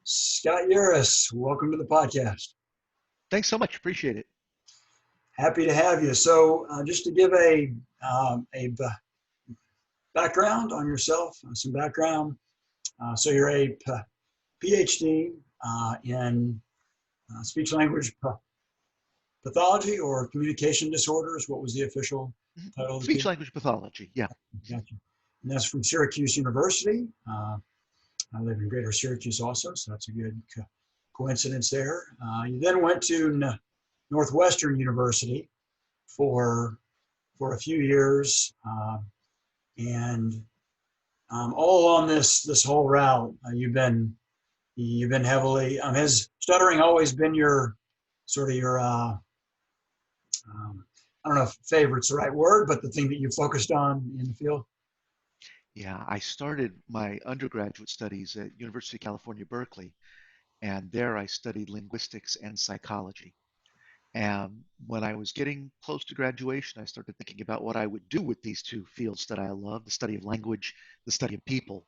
Scott Yaruss, welcome to the podcast. Thanks so much. Appreciate it. Happy to have you. So, just to give a background on yourself, some background. So, you're a PhD in speech language pathology or communication disorders. What was the official title of the Speech PhD? language pathology. Yeah. Gotcha. And that's from Syracuse University. I live in Greater Syracuse also, so that's a good coincidence there. You then went to Northwestern University for a few years, and all along this whole route, you've been heavily. Has stuttering always been your sort of your I don't know if favorite's the right word, but the thing that you focused on in the field? Yeah. I started my undergraduate studies at University of California, Berkeley, and there I studied linguistics and psychology. And when I was getting close to graduation, I started thinking about what I would do with these two fields that I love, the study of language, the study of people.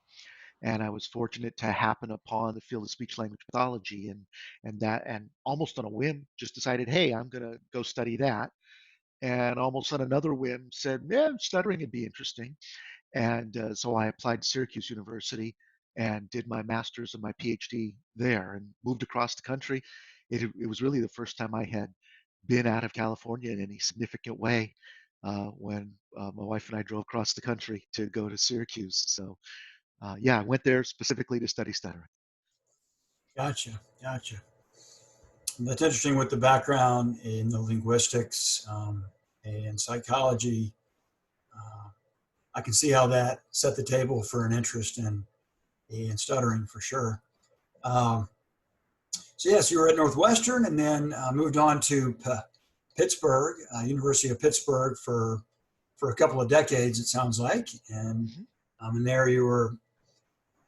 And I was fortunate to happen upon the field of speech language pathology and almost on a whim just decided, hey, I'm going to go study that. And almost on another whim said, yeah, stuttering would be interesting. And so I applied to Syracuse University and did my master's and my PhD there and moved across the country. It was really the first time I had been out of California in any significant way when my wife and I drove across the country to go to Syracuse. So yeah, I went there specifically to study stuttering. Gotcha, gotcha. That's interesting with the background in the linguistics and psychology. Uh, I can see how that set the table for an interest in stuttering for sure. Um, so yes, you were at Northwestern and then moved on to Pittsburgh, University of Pittsburgh for a couple of decades, it sounds like. Mhm. And there you were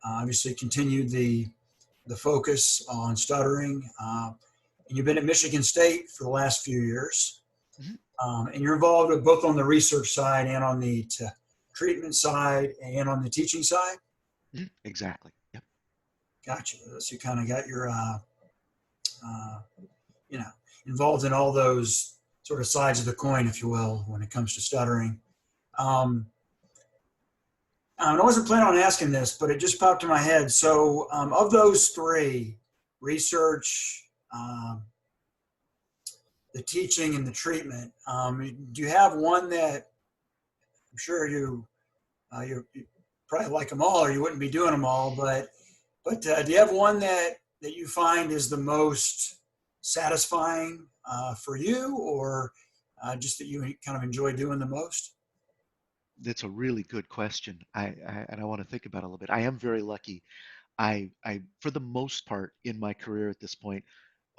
obviously continued the focus on stuttering. And you've been at Michigan State for the last few years. Mhm. And you're involved with both on the research side and on the treatment side and on the teaching side. Mhm. Exactly. Yep. Gotcha. So you kind of got your, uh, you know, involved in all those sort of sides of the coin, if you will, when it comes to stuttering. Um, I wasn't planning on asking this, but it just popped in my head. So, of those three, research, the teaching, and the treatment, do you have one that I'm sure you probably like them all, or you wouldn't be doing them all. But do you have one that you find is the most satisfying for you, or just that you kind of enjoy doing the most? That's a really good question. And I want to think about it a little bit. I am very lucky. For the most part in my career at this point,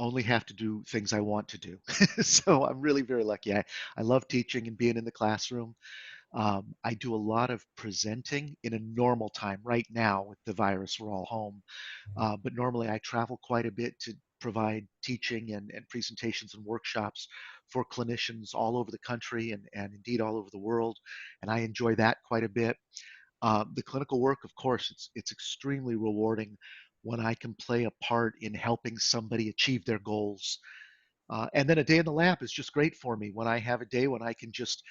only have to do things I want to do. So I'm really very lucky. I love teaching and being in the classroom. I do a lot of presenting in a normal time. Right now, with the virus, we're all home. But normally, I travel quite a bit to provide teaching and presentations and workshops for clinicians all over the country and indeed all over the world. And I enjoy that quite a bit. The clinical work, of course, it's extremely rewarding when I can play a part in helping somebody achieve their goals. And then a day in the lab is just great for me when I have a day when I can just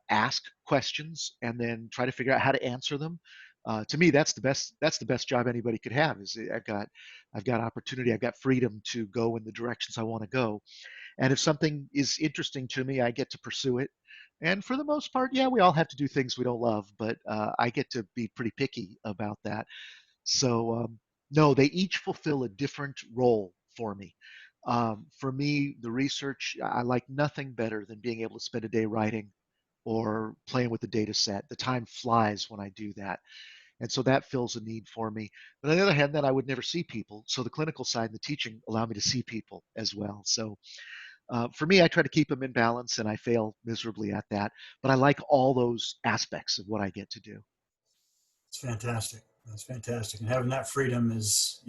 ask questions and then try to figure out how to answer them. To me, that's the best. That's the best job anybody could have. Is I've got opportunity. I've got freedom to go in the directions I want to go. And if something is interesting to me, I get to pursue it. And for the most part, yeah, we all have to do things we don't love, but I get to be pretty picky about that. So, no, they each fulfill a different role for me. For me, the research, I like nothing better than being able to spend a day writing or playing with the data set. The time flies when I do that. And so that fills a need for me. But on the other hand, then I would never see people. So the clinical side and the teaching allow me to see people as well. So for me, I try to keep them in balance and I fail miserably at that. But I like all those aspects of what I get to do. It's fantastic. That's fantastic. And having that freedom is,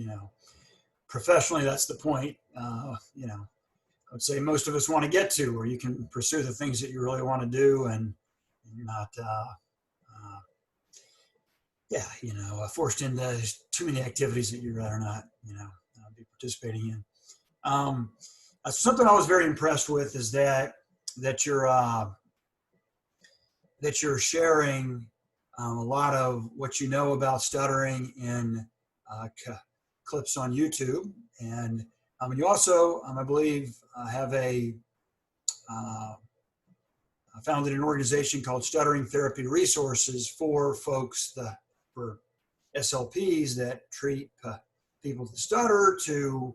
professionally, that's the point. I would say most of us want to get to where you can pursue the things that you really want to do and not, yeah, forced into too many activities that you'd rather not. be participating in. Something I was very impressed with is that you're that you're sharing a lot of what you know about stuttering in clips on YouTube, and you also, I believe, have uh, founded an organization called Stuttering Therapy Resources for folks, for SLPs that treat people that stutter, to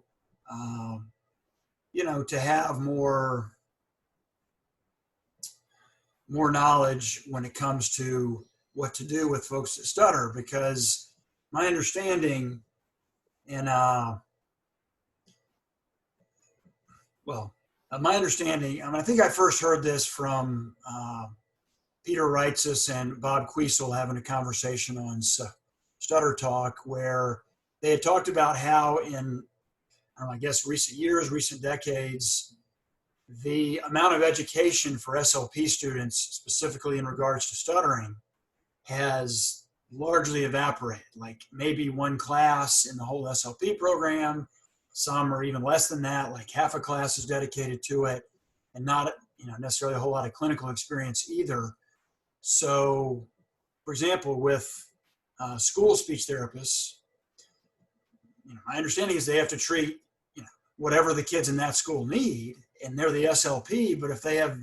to have more knowledge when it comes to what to do with folks that stutter. Because my understanding, and well, my understanding, I think I first heard this from Peter Reitzes and BobQuiesel having a conversation on Stutter Talk, where they had talked about how in, I guess, recent years, recent decades, the amount of education for SLP students, specifically in regards to stuttering, has largely evaporated. Like maybe one class in the whole SLP program, some are even less than that, like half a class is dedicated to it, and not necessarily a whole lot of clinical experience either. So, for example, with school speech therapists, my understanding is they have to treat whatever the kids in that school need, and they're the SLP. But if they have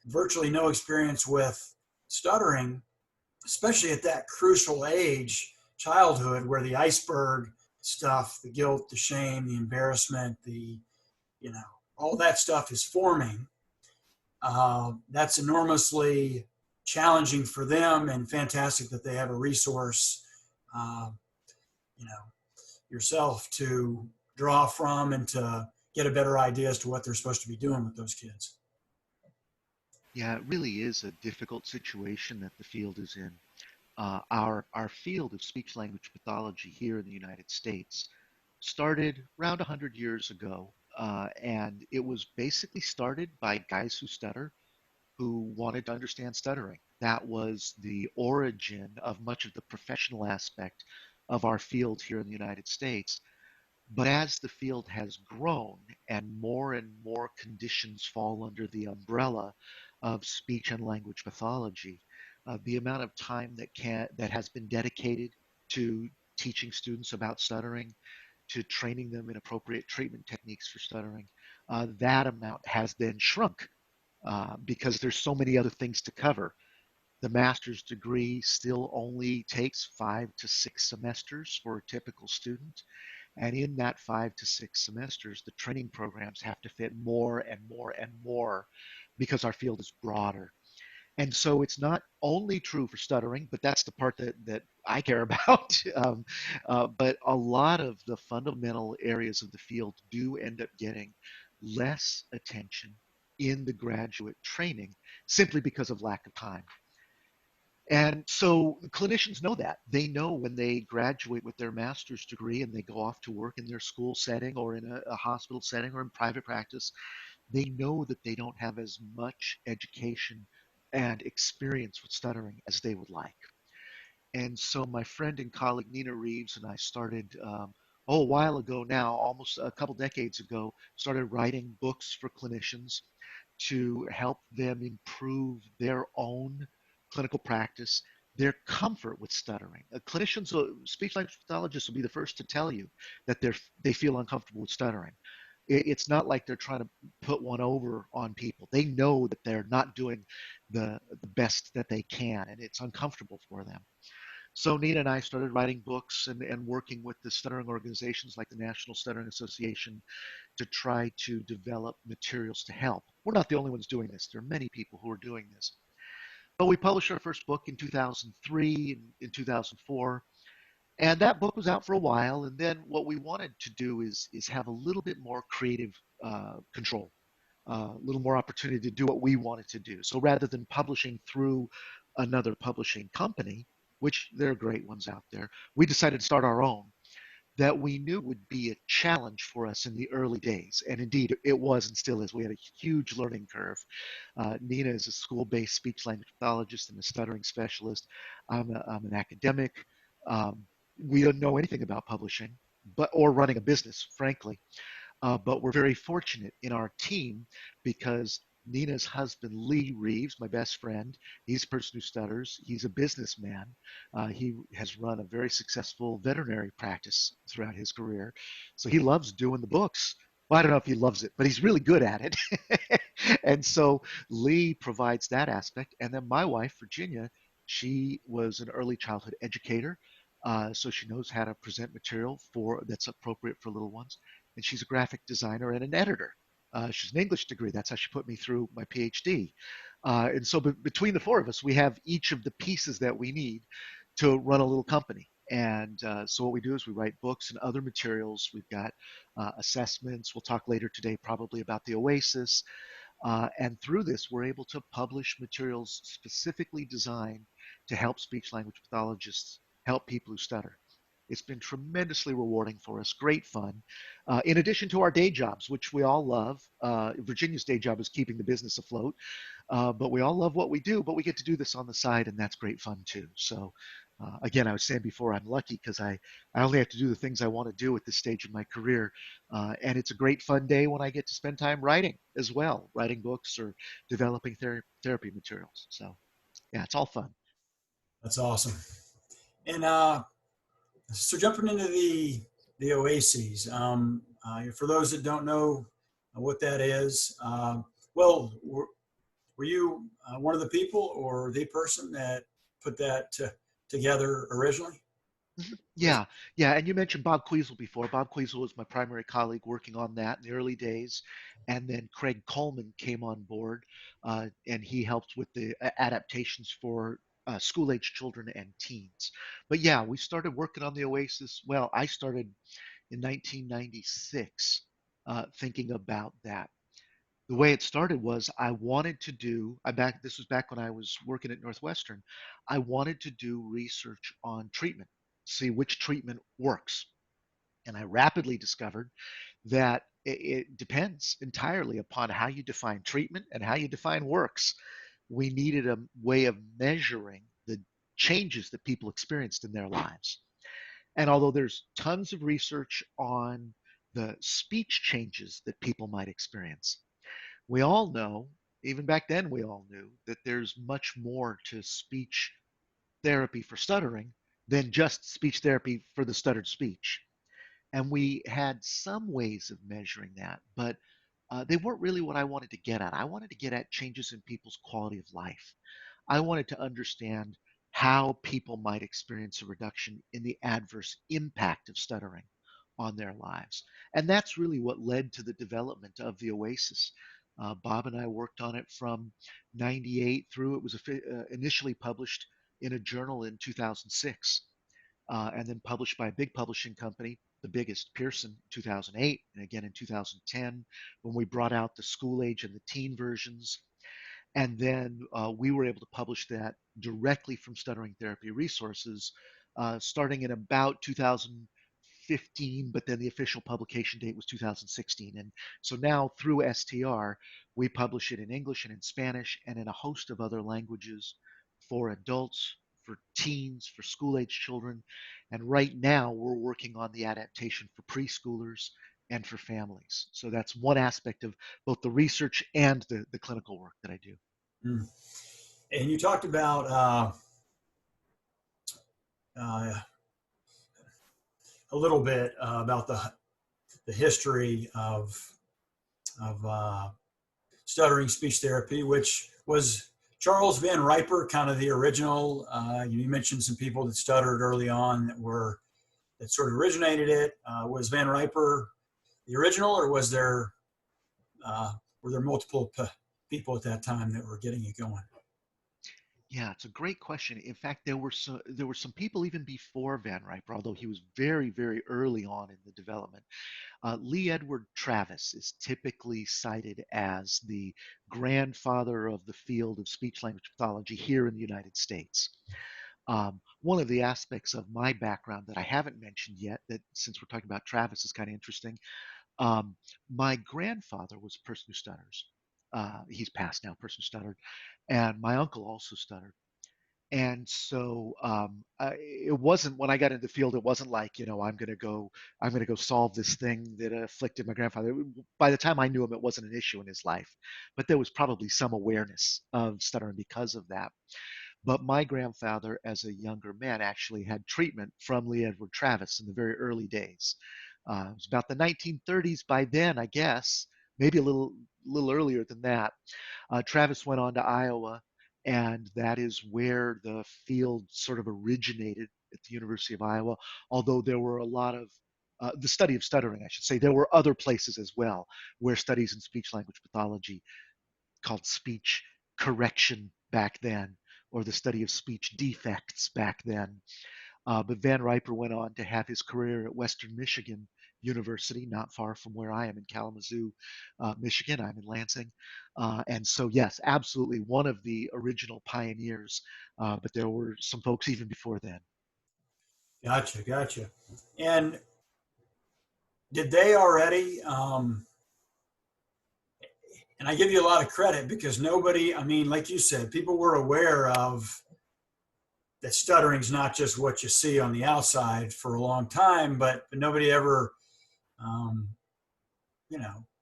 virtually no experience with stuttering, especially at that crucial age, childhood, where the iceberg stuff, the guilt, the shame, the embarrassment, all that stuff is forming, that's enormously challenging for them, and fantastic that they have a resource, uh, you know, yourself, to draw from and to get a better idea as to what they're supposed to be doing with those kids. Yeah, it really is a difficult situation that the field is in. Our field of speech language pathology here in the United States started around 100 years ago, and it was basically started by guys who stutter, who wanted to understand stuttering. That was the origin of much of the professional aspect of our field here in the United States. But as the field has grown and more conditions fall under the umbrella of speech and language pathology, the amount of time that has been dedicated to teaching students about stuttering, to training them in appropriate treatment techniques for stuttering, that amount has then shrunk because there's so many other things to cover. The master's degree still only takes 5 to 6 semesters for a typical student. And in that 5 to 6 semesters, the training programs have to fit more and more and more because our field is broader. And so it's not only true for stuttering, but that's the part that I care about. But a lot of the fundamental areas of the field do end up getting less attention in the graduate training simply because of lack of time. And so clinicians know that. They know when they graduate with their master's degree and they go off to work in their school setting or in a hospital setting or in private practice, they know that they don't have as much education and experience with stuttering as they would like. And so my friend and colleague Nina Reeves and I started, a while ago now, almost a couple decades ago, started writing books for clinicians to help them improve their own clinical practice, their comfort with stuttering. Clinicians, speech language pathologists will be the first to tell you that they feel uncomfortable with stuttering. It's not like they're trying to put one over on people. They know that they're not doing the best that they can, and it's uncomfortable for them. So Nina and I started writing books and working with the stuttering organizations like the National Stuttering Association to try to develop materials to help. We're not the only ones doing this. There are many people who are doing this. But we published our first book in 2003 and in 2004. And that book was out for a while. And then what we wanted to do is have a little bit more creative control, a little more opportunity to do what we wanted to do. So rather than publishing through another publishing company, which there are great ones out there, we decided to start our own that we knew would be a challenge for us in the early days. And indeed, it was and still is. We had a huge learning curve. Nina is a school-based speech language pathologist and a stuttering specialist. I'm an academic. Um, we don't know anything about publishing, but or running a business, frankly. But we're very fortunate in our team because Nina's husband, Lee Reeves, my best friend, he's a person who stutters. He's a businessman. He has run a very successful veterinary practice throughout his career. So he loves doing the books. Well, I don't know if he loves it, but he's really good at it. And so Lee provides that aspect. And then my wife, Virginia, she was an early childhood educator. So she knows how to present material for that's appropriate for little ones, and she's a graphic designer and an editor. She's an English degree. That's how she put me through my PhD. And so between the four of us, we have each of the pieces that we need to run a little company. And so what we do is we write books and other materials. We've got assessments. We'll talk later today probably about the Oasis. And through this, we're able to publish materials specifically designed to help speech language pathologists help people who stutter. It's been tremendously rewarding for us, great fun. In addition to our day jobs, which we all love, Virginia's day job is keeping the business afloat, but we all love what we do, but we get to do this on the side, and that's great fun too. So, again, I was saying before, I'm lucky because I only have to do the things I want to do at this stage in my career. And it's a great fun day when I get to spend time writing as well, writing books or developing therapy materials. So, yeah, it's all fun. That's awesome. And so jumping into the Oases, for those that don't know what that is, well, were you one of the people or the person that put that together originally? Mhm. Was Yeah, yeah. And you mentioned Bob Queasel before. Bob Queasel was my primary colleague working on that in the early days. And then Craig Coleman came on board, and he helped with the adaptations for school age children and teens. But yeah, we started working on the Oasis. Well, I started in 1996 thinking about that. The way it started was I wanted to do, this was back when I was working at Northwestern. I wanted to do research on treatment, see which treatment works. And I rapidly discovered that it depends entirely upon how you define treatment and how you define works. We needed a way of measuring the changes that people experienced in their lives. And although there's tons of research on the speech changes that people might experience, we all know, even back then, we all knew that there's much more to speech therapy for stuttering than just speech therapy for the stuttered speech. And we had some ways of measuring that, but they weren't really what I wanted to get at. I wanted to get at changes in people's quality of life. I wanted to understand how people might experience a reduction in the adverse impact of stuttering on their lives. And that's really what led to the development of the Oasis. Bob and I worked on it from 98 through. It was initially published in a journal in 2006, and then published by a big publishing company, the biggest, Pearson, in 2008, and again in 2010 when we brought out the school age and the teen versions. And then we were able to publish that directly from Stuttering Therapy Resources starting in about 2015, but then the official publication date was 2016. And so now through STR, we publish it in English and in Spanish and in a host of other languages for adults, for teens, for school age children. And right now, we're working on the adaptation for preschoolers and for families. So that's one aspect of both the research and the clinical work that I do. mm. And you talked about uh, a little bit about the history of stuttering speech therapy, which was Charles Van Riper, kind of the original. You mentioned some people that stuttered early on that sort of originated it. Was Van Riper the original, or were there multiple people at that time that were getting it going? Yeah, it's a great question. In fact, there were some people even before Van Riper, although he was very, very early on in the development. Lee Edward Travis is typically cited as the grandfather of the field of speech language pathology here in the United States. One of the aspects of my background that I haven't mentioned yet, that since we're talking about Travis is kind of interesting, um, my grandfather was a person who stutters. He's passed now, person who stuttered, and my uncle also stuttered. And so it wasn't when I got into the field, it wasn't like, I'm going to go solve this thing that afflicted my grandfather. By the time I knew him, it wasn't an issue in his life, but there was probably some awareness of stuttering because of that. But my grandfather, as a younger man, actually had treatment from Lee Edward Travis in the very early days. It was about the 1930s by then, I guess, maybe a little earlier than that. Travis went on to Iowa, and that is where the field sort of originated at the University of Iowa, although there were a lot of the study of stuttering, I should say. There were other places as well where studies in speech language pathology called speech correction back then, or the study of speech defects back then. But Van Riper went on to have his career at Western Michigan University, not far from where I am in Kalamazoo, Michigan. I'm in Lansing. And so, yes, absolutely one of the original pioneers, but there were some folks even before then. Gotcha, gotcha. And did they already? And I give you a lot of credit because nobody, I mean, like you said, people were aware of that stuttering's not just what you see on the outside for a long time, but nobody ever, um,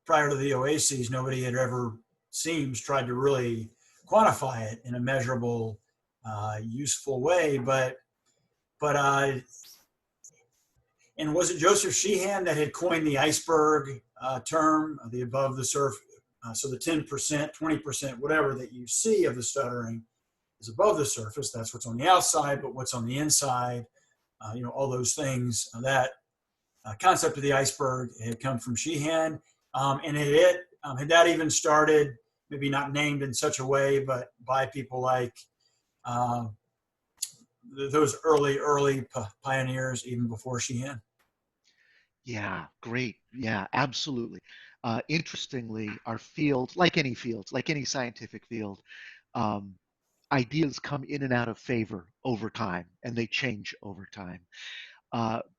prior to the OACs, nobody had ever seems tried to really quantify it in a measurable, useful way. But and was it Joseph Sheehan that had coined the iceberg term, the above the surface? So the 10%, 20%, whatever that you see of the stuttering is above the surface. That's what's on the outside, but what's on the inside, all those things. That concept of the iceberg had come from Sheehan, and had that even started, maybe not named in such a way, but by people like uh, those early pioneers, even before Sheehan. Yeah, great. Yeah, absolutely. Interestingly, our field, like any scientific field, um, ideas come in and out of favor over time, and they change over time.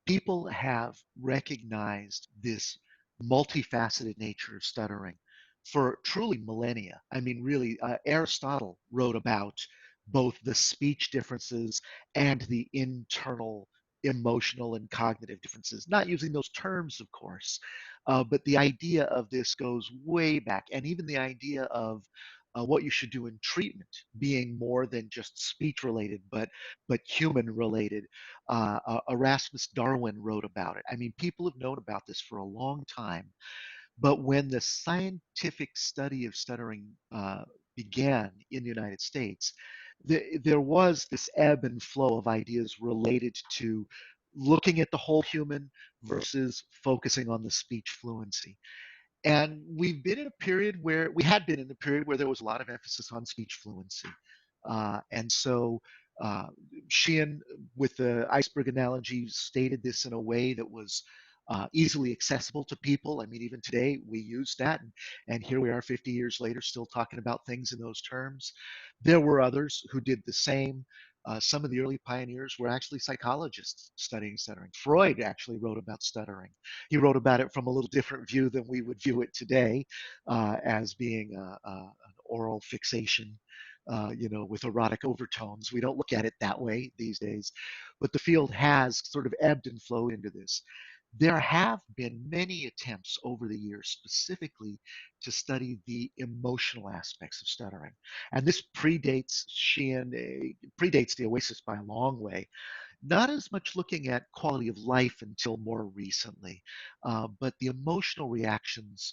People have recognized this multifaceted nature of stuttering for truly millennia. I mean, really, Aristotle wrote about both the speech differences and the internal emotional and cognitive differences, not using those terms, of course, but the idea of this goes way back, and even the idea of what you should do in treatment being more than just speech related, but human related. Erasmus Darwin wrote about it. I mean, people have known about this for a long time. But when the scientific study of stuttering began in the United States, there was this ebb and flow of ideas related to looking at the whole human versus focusing on the speech fluency. And we had been in a period where there was a lot of emphasis on speech fluency. And so uh, Sheehan, with the iceberg analogy, stated this in a way that was easily accessible to people. I mean, even today we use that, and here we are 50 years later still talking about things in those terms. There were others who did the same. Some of the early pioneers were actually psychologists studying stuttering. Freud actually wrote about stuttering. He wrote about it from a little different view than we would view it today, as being an oral fixation, with erotic overtones. We don't look at it that way these days, but the field has sort of ebbed and flowed into this. There have been many attempts over the years specifically to study the emotional aspects of stuttering. And this predates the Oasis by a long way. Not as much looking at quality of life until more recently, but the emotional reactions.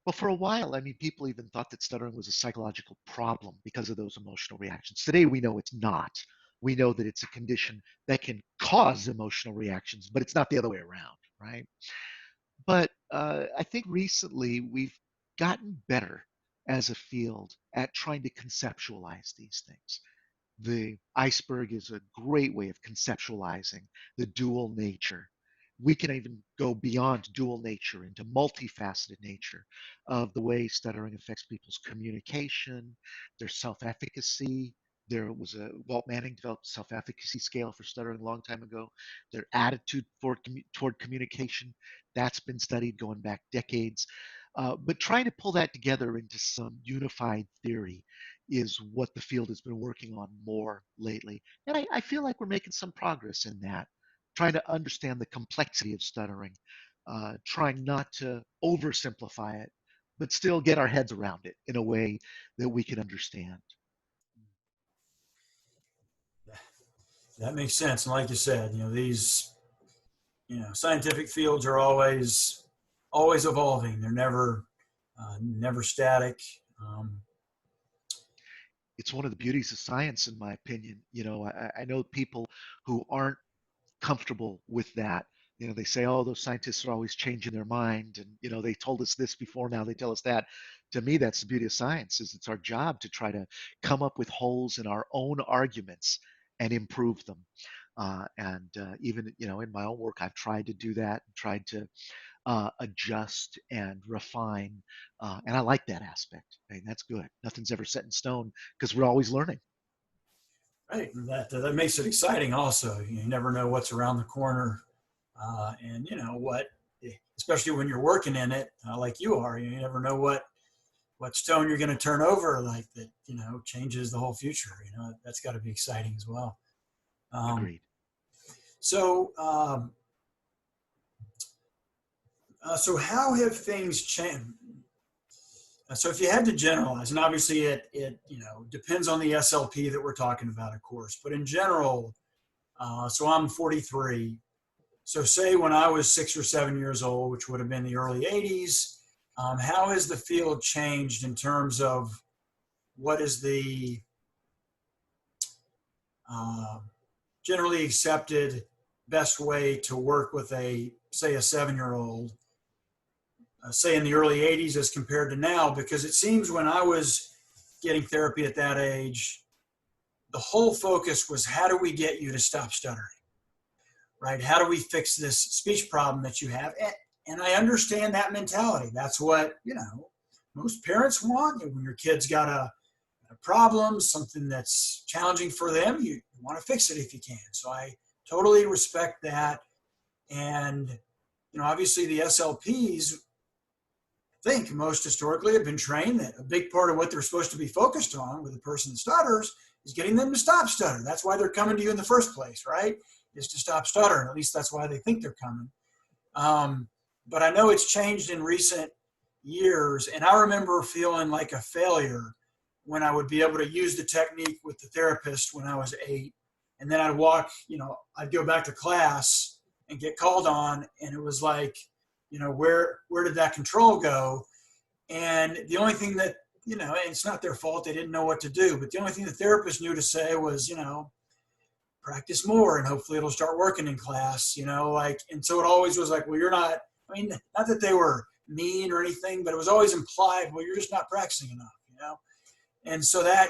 Well, for a while, I mean, people even thought that stuttering was a psychological problem because of those emotional reactions. Today, we know it's not. We know that it's a condition that can cause emotional reactions, but it's not the other way around, right? But I think recently we've gotten better as a field at trying to conceptualize these things. The iceberg is a great way of conceptualizing the dual nature. We can even go beyond dual nature into multifaceted nature of the way stuttering affects people's communication, their self-efficacy. There was Walt Manning developed a self-efficacy scale for stuttering a long time ago. Their attitude toward communication, that's been studied going back decades. But trying to pull that together into some unified theory is what the field has been working on more lately. And I feel like we're making some progress in that, trying to understand the complexity of stuttering, trying not to oversimplify it, but still get our heads around it in a way that we can understand. That makes sense. And like you said, these, scientific fields are always evolving. They're never static. Um, It's one of the beauties of science, in my opinion. I know people who aren't comfortable with that. They say, oh, those scientists are always changing their mind. And, they told us this before, now they tell us that. To me, that's the beauty of science, is it's our job to try to come up with holes in our own arguments and improve them. And even, in my own work, I've tried to do that, tried to adjust and refine. And I like that aspect. I mean, that's good. Nothing's ever set in stone because we're always learning. right. And that makes it exciting also. You never know what's around the corner. And especially when you're working in it, like you are, you never know what stone you're going to turn over, like that, changes the whole future. That's got to be exciting as well. Um, Agreed. so, so how have things changed? So if you had to generalize, and obviously it depends on the SLP that we're talking about, of course, but in general, so I'm 43. So say when I was 6 or 7 years old, which would have been the early 80s, how has the field changed in terms of what is the uh, generally accepted best way to work with say a 7-year-old, say in the early 80s as compared to now? Because it seems when I was getting therapy at that age, the whole focus was how do we get you to stop stuttering, right? How do we fix this speech problem that you have? And I understand that mentality. That's what, most parents want. When your kid's got a problem, something that's challenging for them, you want to fix it if you can. So I totally respect that. And, obviously the SLPs, I think most historically have been trained that a big part of what they're supposed to be focused on with a person that stutters is getting them to stop stutter. That's why they're coming to you in the first place, right? Is to stop stuttering. At least that's why they think they're coming. But I know it's changed in recent years, and I remember feeling like a failure when I would be able to use the technique with the therapist when I was 8, and then I'd walk, I'd go back to class and get called on, and it was like, where did that control go? And the only thing that, it's not their fault, they didn't know what to do, but the only thing the therapist knew to say was, practice more and hopefully it'll start working in class, and so it always was like, well, you're not, I mean, not that they were mean or anything, but it was always implied, well, you're just not practicing enough. And so that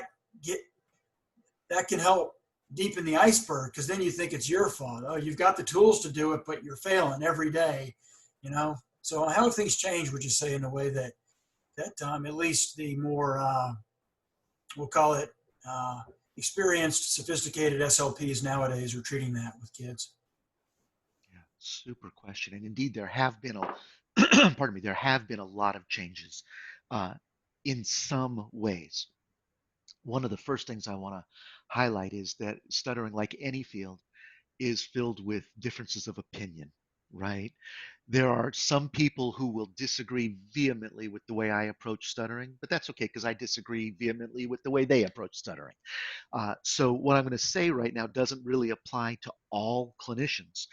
can help deepen the iceberg, because then you think it's your fault. Oh, you've got the tools to do it, but you're failing every day, So how have things changed, would you say, in a way that at least the more, we'll call it, experienced, sophisticated SLPs nowadays are treating that with kids? Yeah, super question. And indeed, there have been a, pardon me, there have been a lot of changes uh, in some ways. One of the first things I want to highlight is that stuttering, like any field, is filled with differences of opinion, right? There are some people who will disagree vehemently with the way I approach stuttering, but that's okay because I disagree vehemently with the way they approach stuttering. So, what I'm going to say right now doesn't really apply to all clinicians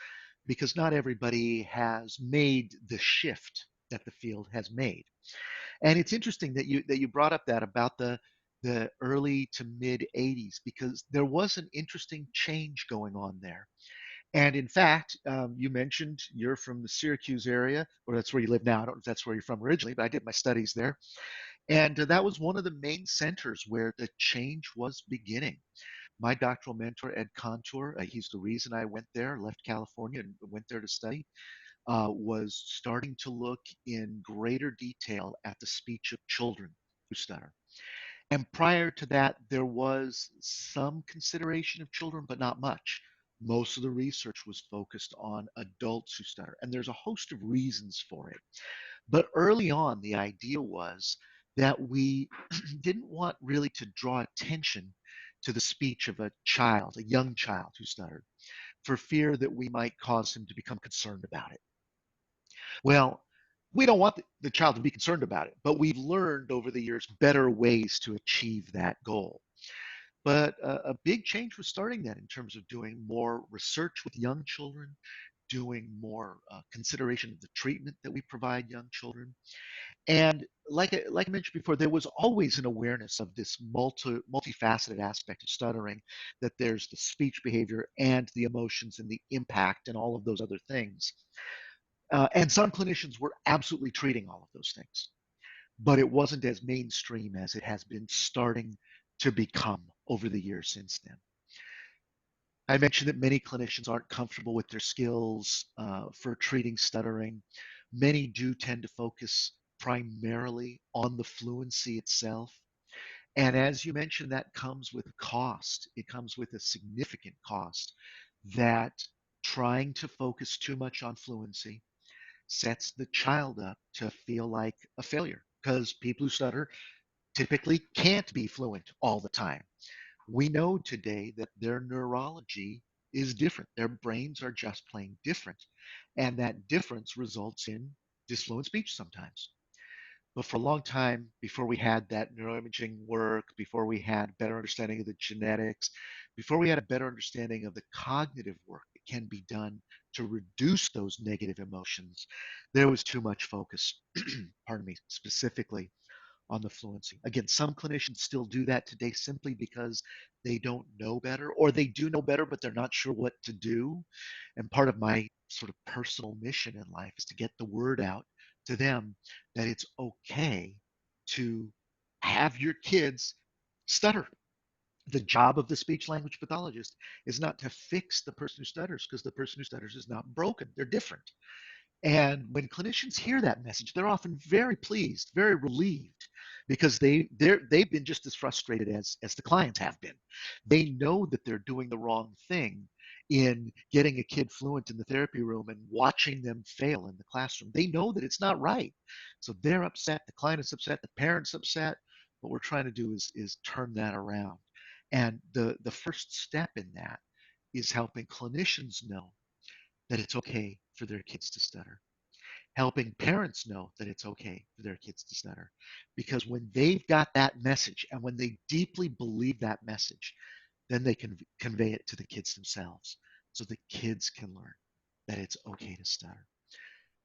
because not everybody has made the shift that the field has made. And it's interesting that you brought up that about the early to mid 80s because there was an interesting change going on there. And in fact, you mentioned you're from the Syracuse area, or that's where you live now. I don't know if that's where you're from originally, but I did my studies there. And that was one of the main centers where the change was beginning. My doctoral mentor, Ed Contour, he's the reason I went there, left California and went there to study, was starting to look in greater detail at the speech of children who stutter. And prior to that, there was some consideration of children, but not much. Most of the research was focused on adults who stutter, and there's a host of reasons for it. But early on, the idea was that we didn't want really to draw attention to the speech of a child, a young child who stuttered, for fear that we might cause him to become concerned about it. Well, we don't want the child to be concerned about it, but we've learned over the years better ways to achieve that goal. But a big change was starting that in terms of doing more research with young children, doing more consideration of the treatment that we provide young children. And like I mentioned before, there was always an awareness of this multifaceted aspect of stuttering, that there's the speech behavior and the emotions and the impact and all of those other things. And some clinicians were absolutely treating all of those things, but it wasn't as mainstream as it has been starting to become over the years since then. I mentioned that many clinicians aren't comfortable with their skills for treating stuttering. Many do tend to focus primarily on the fluency itself. And as you mentioned, that comes with cost. It comes with a significant cost, that trying to focus too much on fluency sets the child up to feel like a failure, because people who stutter typically can't be fluent all the time. We know today that their neurology is different. Their brains are just plain different. And that difference results in disfluent speech sometimes. But for a long time, before we had that neuroimaging work, before we had better understanding of the genetics, before we had a better understanding of the cognitive work that can be done to reduce those negative emotions, there was too much focus, pardon me, specifically on the fluency. Again, some clinicians still do that today simply because they don't know better, or they do know better, but they're not sure what to do. And part of my sort of personal mission in life is to get the word out to them that it's okay to have your kids stutter. The job of the speech language pathologist is not to fix the person who stutters, because the person who stutters is not broken. They're different. And when clinicians hear that message, they're often very pleased, very relieved, because they've been just as frustrated as the clients have been. They know that they're doing the wrong thing in getting a kid fluent in the therapy room and watching them fail in the classroom. They know that it's not right. So they're upset, the client is upset, the parent's upset. What we're trying to do is turn that around. And the first step in that is helping clinicians know that it's okay for their kids to stutter, helping parents know that it's okay for their kids to stutter. Because when they've got that message, and when they deeply believe that message, then they can convey it to the kids themselves, so the kids can learn that it's okay to stutter.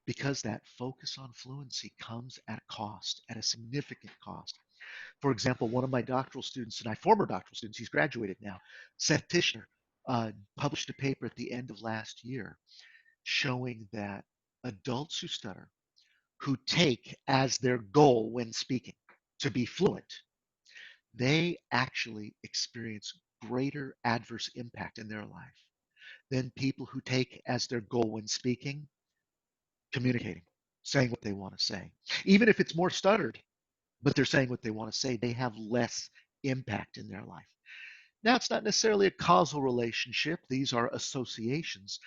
Because that focus on fluency comes at a cost, at a significant cost. For example, one of my doctoral students, and my former doctoral students, he's graduated now, Seth Tishner, published a paper at the end of last year showing that adults who stutter, who take as their goal when speaking to be fluent, they actually experience greater adverse impact in their life than people who take as their goal when speaking, communicating, saying what they want to say. Even if it's more stuttered, but they're saying what they want to say, they have less impact in their life. Now, it's not necessarily a causal relationship, these are associations,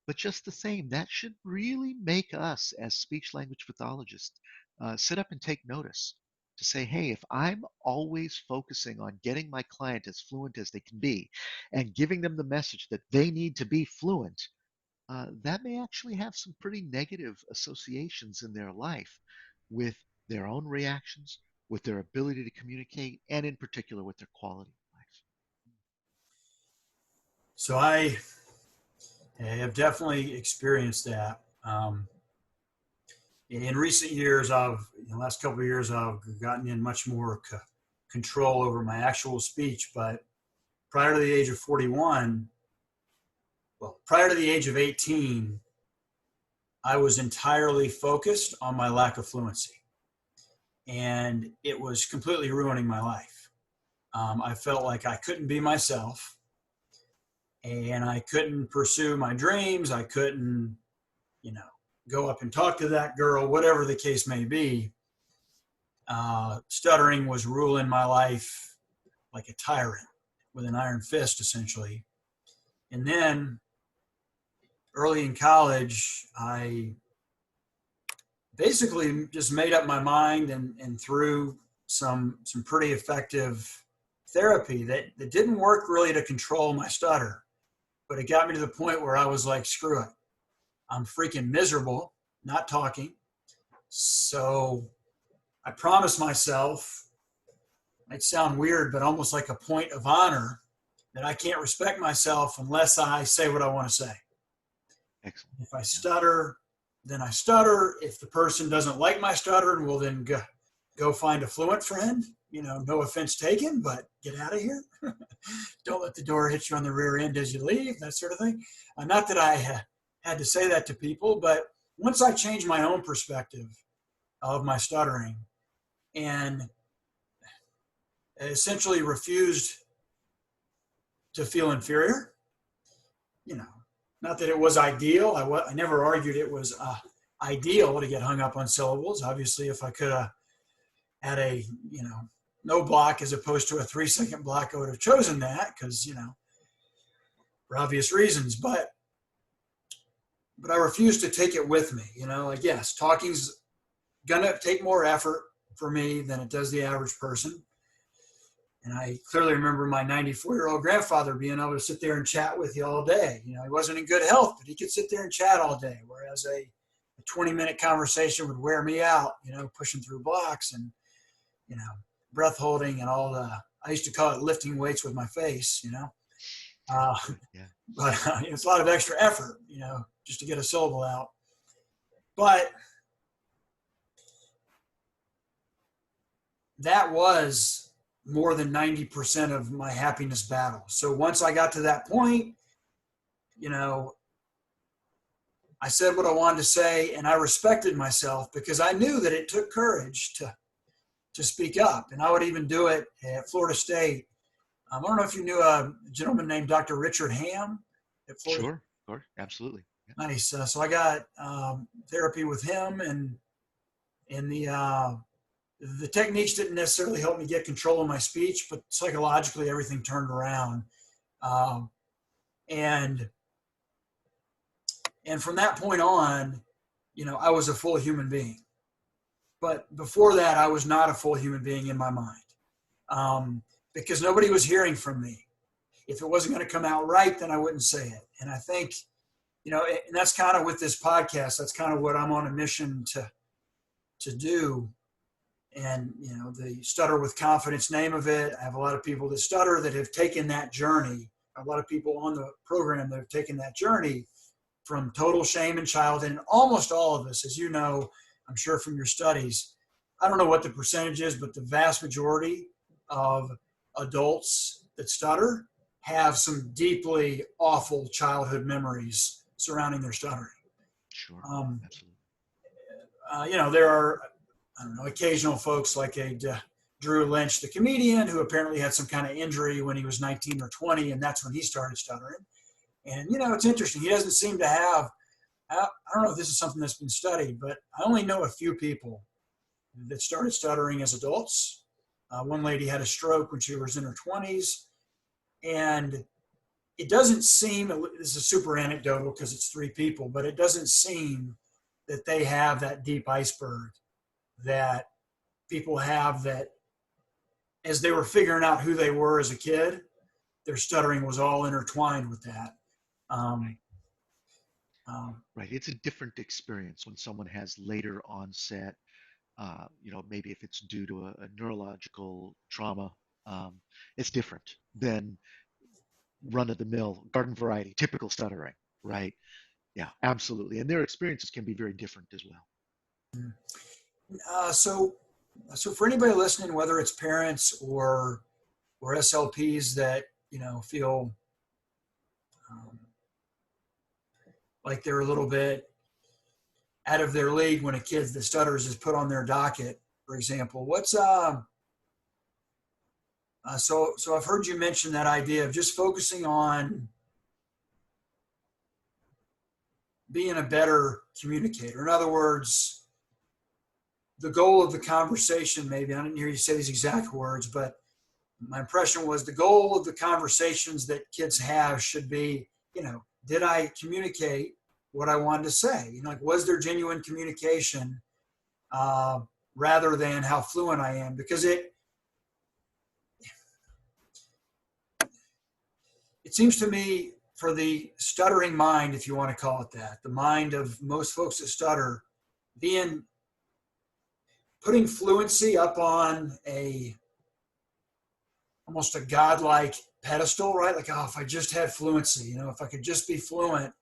but just the same, that should really make us as speech language pathologists sit up and take notice, to say, hey, if I'm always focusing on getting my client as fluent as they can be and giving them the message that they need to be fluent, that may actually have some pretty negative associations in their life with their own reactions, with their ability to communicate, and in particular with their quality of life. So I have definitely experienced that. In recent years, in the last couple of years, I've gotten in much more control over my actual speech. But prior to the age of 41, well, prior to the age of 18, I was entirely focused on my lack of fluency. And it was completely ruining my life. I felt like I couldn't be myself, and I couldn't pursue my dreams. I couldn't, you know, go up and talk to that girl, whatever the case may be. Stuttering was ruling my life like a tyrant with an iron fist, essentially. And then early in college, I basically just made up my mind, and through some pretty effective therapy that didn't work really to control my stutter, but it got me to the point where I was like, screw it. I'm freaking miserable not talking. So I promised myself, might sound weird, but almost like a point of honor, that I can't respect myself unless I say what I want to say. Excellent. If I Yeah. stutter, then I stutter. If the person doesn't like my stutter, well, then go find a fluent friend. No offense taken, but get out of here. Don't let the door hit you on the rear end as you leave, that sort of thing. Not that I had to say that to people, but once I changed my own perspective of my stuttering and essentially refused to feel inferior, not that it was ideal. I never argued it was ideal to get hung up on syllables. Obviously, if I could have had a, no block as opposed to a 3-second block, I would have chosen that because, for obvious reasons. But I refused to take it with me. Like, yes, talking's gonna take more effort for me than it does the average person. And I clearly remember my 94-year-old grandfather being able to sit there and chat with you all day. He wasn't in good health, but he could sit there and chat all day. Whereas a 20-minute conversation would wear me out, pushing through blocks and, breath holding and all I used to call it lifting weights with my face, Yeah. But it's a lot of extra effort, just to get a syllable out. But that was more than 90% of my happiness battle. So once I got to that point, I said what I wanted to say, and I respected myself because I knew that it took courage to speak up. And I would even do it at Florida State. I don't know if you knew a gentleman named Dr. Richard Ham at Florida. Sure, absolutely. Yeah. Nice. So I got therapy with him, and the techniques didn't necessarily help me get control of my speech, but psychologically everything turned around. And from that point on, I was a full human being. But before that, I was not a full human being in my mind, because nobody was hearing from me. If it wasn't going to come out right, then I wouldn't say it. And I think, and that's kind of with this podcast, that's kind of what I'm on a mission to do. And, the Stutter with Confidence name of it, I have a lot of people that stutter that have taken that journey. A lot of people on the program that have taken that journey from total shame in childhood. And almost all of us, as you know, I'm sure from your studies, I don't know what the percentage is, but the vast majority of adults that stutter have some deeply awful childhood memories surrounding their stuttering. Sure, absolutely. There are, I don't know, occasional folks like Drew Lynch, the comedian, who apparently had some kind of injury when he was 19 or 20, and that's when he started stuttering. And, it's interesting. He doesn't seem to have, I don't know if this is something that's been studied, but I only know a few people that started stuttering as adults. One lady had a stroke when she was in her 20s. And it doesn't seem, this is super anecdotal because it's 3 people, but it doesn't seem that they have that deep iceberg that people have, that as they were figuring out who they were as a kid, their stuttering was all intertwined with that. Right. It's a different experience when someone has later onset, maybe if it's due to a neurological trauma, it's different than run-of-the-mill garden variety, typical stuttering, right? Yeah, absolutely. And their experiences can be very different as well. So for anybody listening, whether it's parents or SLPs that, feel like they're a little bit out of their league when a kid that stutters is put on their docket, for example, what's so I've heard you mention that idea of just focusing on being a better communicator. In other words, the goal of the conversation, maybe, I didn't hear you say these exact words, but my impression was the goal of the conversations that kids have should be, did I communicate what I wanted to say? Like, was there genuine communication rather than how fluent I am, because it seems to me, for the stuttering mind, if you want to call it that, the mind of most folks that stutter, being putting fluency up on a almost a godlike pedestal, right? Like, oh, if I just had fluency, if I could just be fluent,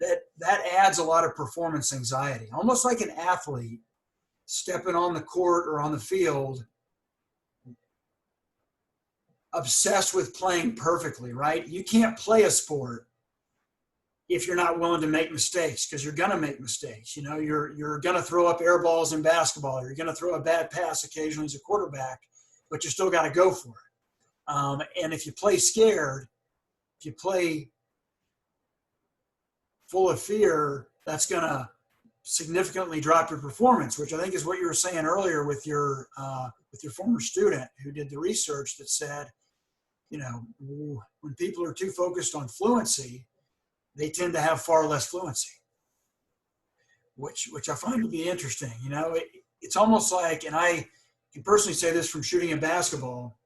that adds a lot of performance anxiety, almost like an athlete stepping on the court or on the field, obsessed with playing perfectly, right? You can't play a sport if you're not willing to make mistakes, because you're going to make mistakes. You're going to throw up air balls in basketball, or you're going to throw a bad pass occasionally as a quarterback, but you still got to go for it. And if you play scared, if you play full of fear, that's going to significantly drop your performance, which I think is what you were saying earlier with your former student who did the research that said, when people are too focused on fluency, they tend to have far less fluency, which I find to be interesting. It's almost like, and I can personally say this from shooting a basketball,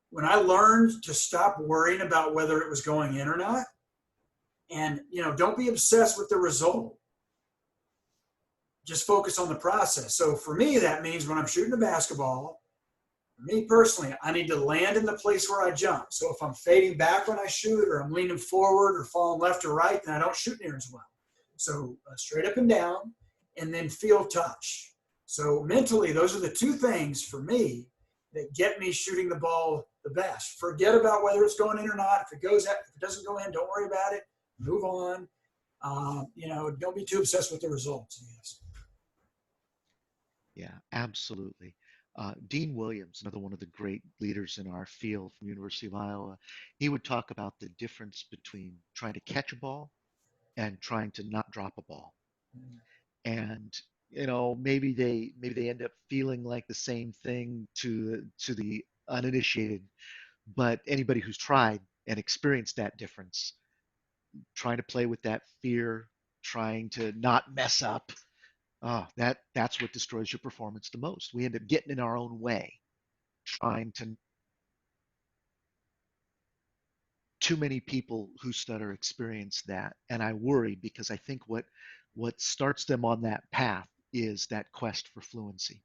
when I learned to stop worrying about whether it was going in or not, and don't be obsessed with the result, just focus on the process. So for me, that means when I'm shooting a basketball, for me personally, I need to land in the place where I jump. So if I'm fading back when I shoot, or I'm leaning forward or falling left or right, then I don't shoot near as well. So straight up and down, and then feel touch. So mentally, those are the two things for me that get me shooting the ball the best. Forget about whether it's going in or not. If it doesn't go in, don't worry about it. Move on. Don't be too obsessed with the results. Yes. Yeah, absolutely. Dean Williams, another one of the great leaders in our field from University of Iowa, he would talk about the difference between trying to catch a ball and trying to not drop a ball. And maybe they end up feeling like the same thing to the uninitiated, but anybody who's tried and experienced that difference, trying to play with that fear, trying to not mess up, that's what destroys your performance the most. We end up getting in our own way, trying to. Too many people who stutter experience that, and I worry because I think what starts them on that path is that quest for fluency.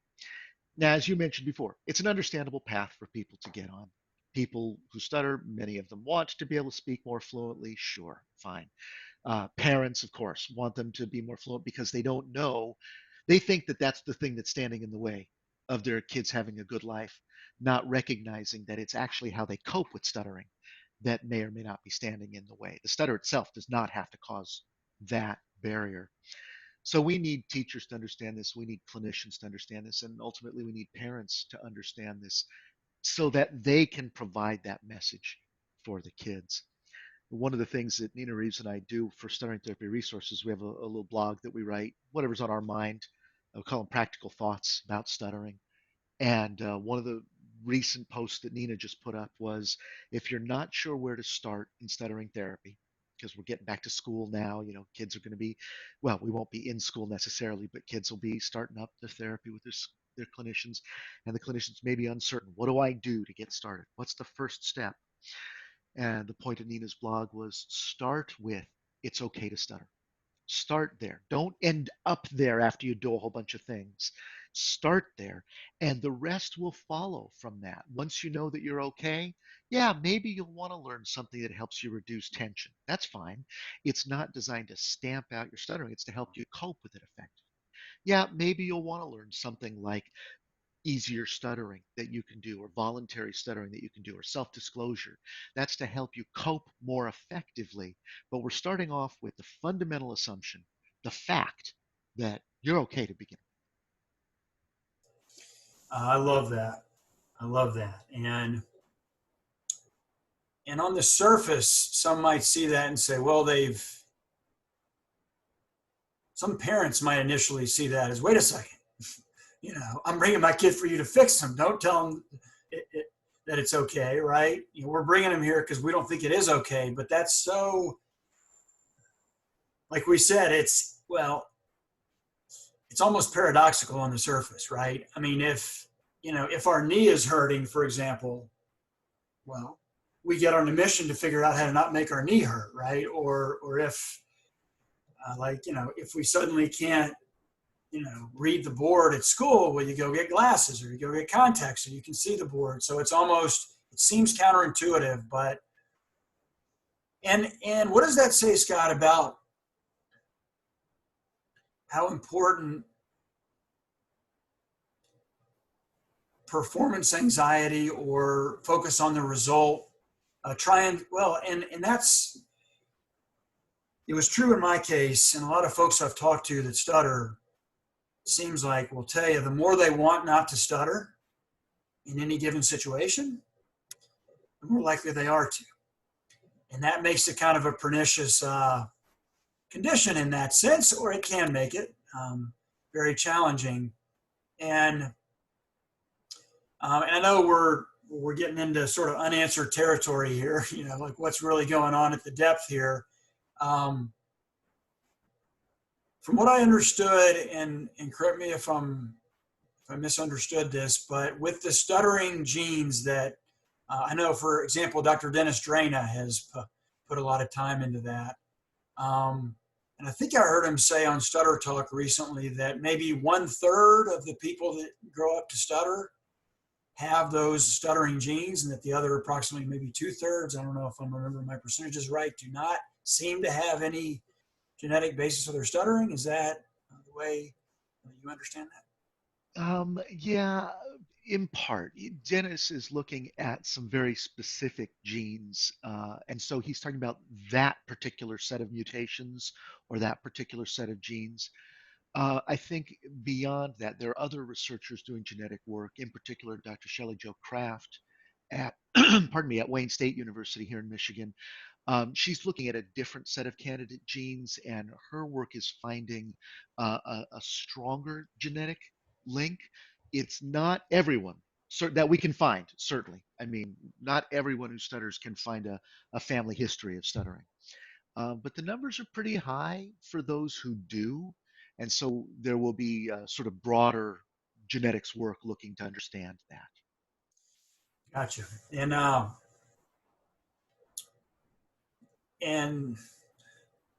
Now, as you mentioned before, it's an understandable path for people to get on. People who stutter, many of them want to be able to speak more fluently. Sure, fine. Parents, of course, want them to be more fluent because they don't know. They think that that's the thing that's standing in the way of their kids having a good life, not recognizing that it's actually how they cope with stuttering that may or may not be standing in the way. The stutter itself does not have to cause that barrier. So we need teachers to understand this. We need clinicians to understand this. And ultimately, we need parents to understand this so that they can provide that message for the kids. One of the things that Nina Reeves and I do for Stuttering Therapy Resources, we have a little blog that we write, whatever's on our mind. We call them practical thoughts about stuttering. And one of the recent posts that Nina just put up was, if you're not sure where to start in stuttering therapy, because we're getting back to school now, kids are going to be, well, we won't be in school necessarily, but kids will be starting up the therapy with their clinicians, and the clinicians may be uncertain. What do I do to get started? What's the first step? And the point of Nina's blog was, start with, it's okay to stutter. Start there. Don't end up there after you do a whole bunch of things. Start there, and the rest will follow from that. Once you know that you're okay, yeah, maybe you'll want to learn something that helps you reduce tension. That's fine. It's not designed to stamp out your stuttering, it's to help you cope with it effectively. Yeah, maybe you'll want to learn something like easier stuttering that you can do, or voluntary stuttering that you can do, or self disclosure. That's to help you cope more effectively. But we're starting off with the fundamental assumption, the fact that you're okay to begin. I love that. I love that. And on the surface, some might see that and say, well, some parents might initially see that as, wait a second, I'm bringing my kid for you to fix them. Don't tell them that it's okay, right? We're bringing them here because we don't think it is okay. But that's so, like we said, it's it's almost paradoxical on the surface, right? I mean, if our knee is hurting, for example, well, we get on a mission to figure out how to not make our knee hurt, right? Or if if we suddenly can't read the board at school, well, you go get glasses or you go get contacts so you can see the board. So it seems counterintuitive, but and what does that say, Scott, about how important performance anxiety or focus on the result, and that's, it was true in my case, and a lot of folks I've talked to that stutter seems like will tell you the more they want not to stutter in any given situation, the more likely they are to. And that makes it kind of a pernicious condition in that sense, or it can make it very challenging. And I know we're getting into sort of unanswered territory here, like what's really going on at the depth here. From what I understood, and correct me if I misunderstood this, but with the stuttering genes that I know, for example, Dr. Dennis Drana has put a lot of time into that. And I think I heard him say on Stutter Talk recently that maybe 1/3 of the people that grow up to stutter have those stuttering genes, and that the other approximately maybe 2/3, I don't know if I'm remembering my percentages right, do not seem to have any genetic basis for their stuttering. Is that the way you understand that? Yeah, in part. Dennis is looking at some very specific genes, and so he's talking about that particular set of mutations or that particular set of genes. I think beyond that, there are other researchers doing genetic work, in particular, Dr. Shelley Jo Kraft at, pardon me, at Wayne State University here in Michigan. She's looking at a different set of candidate genes, and her work is finding a stronger genetic link. It's not everyone that we can find, certainly. I mean, not everyone who stutters can find a family history of stuttering. But the numbers are pretty high for those who do. And so there will be sort of broader genetics work looking to understand that. Gotcha. And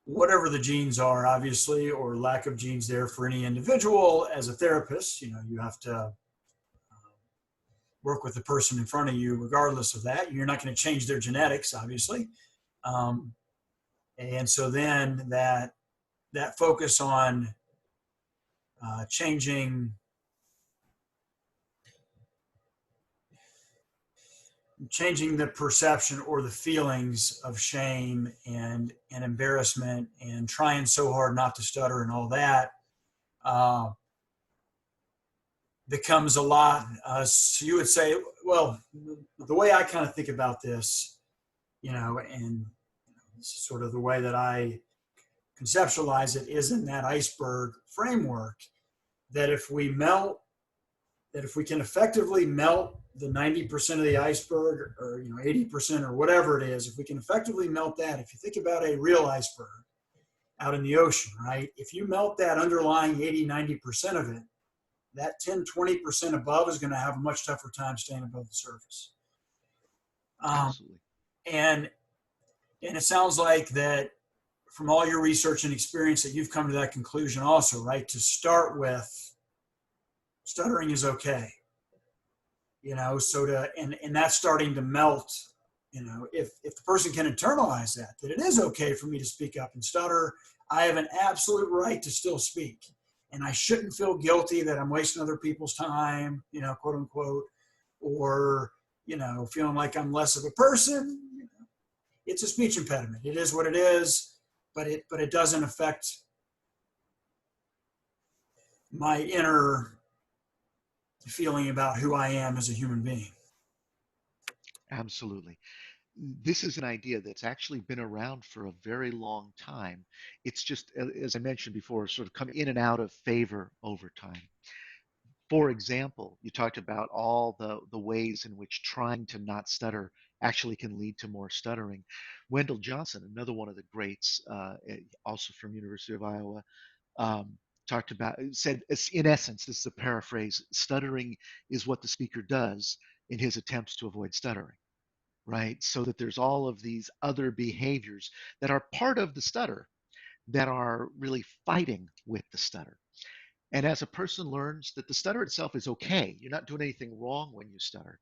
whatever the genes are, obviously, or lack of genes there for any individual, as a therapist, you have to work with the person in front of you regardless of that. You're not going to change their genetics, obviously. Um, and so then that focus on changing the perception or the feelings of shame and embarrassment and trying so hard not to stutter and all that uh, becomes a lot. So you would say, well, the way I kind of think about this, and this is sort of the way that I conceptualize it, is in that iceberg framework, that if we can effectively melt the 90% of the iceberg, or 80% or whatever it is, if we can effectively melt that, if you think about a real iceberg out in the ocean, right? If you melt that underlying 80-90% of it, that 10-20% above is going to have a much tougher time staying above the surface. Absolutely. And it sounds like that from all your research and experience that you've come to that conclusion also, right? To start with, stuttering is okay, so and that's starting to melt, if the person can internalize that it is okay for me to speak up and stutter. I have an absolute right to still speak, and I shouldn't feel guilty that I'm wasting other people's time, quote unquote, or, feeling like I'm less of a person. It's a speech impediment. It is what it is, but it doesn't affect my inner feeling about who I am as a human being. Absolutely. This is an idea that's actually been around for a very long time. It's just, as I mentioned before, sort of come in and out of favor over time. For example, you talked about all the ways in which trying to not stutter actually can lead to more stuttering. Wendell Johnson, another one of the greats, also from University of Iowa, um, talked about, said, in essence, this is a paraphrase, stuttering is what the speaker does in his attempts to avoid stuttering, right? So that there's all of these other behaviors that are part of the stutter that are really fighting with the stutter. And as a person learns that the stutter itself is okay, you're not doing anything wrong when you stutter,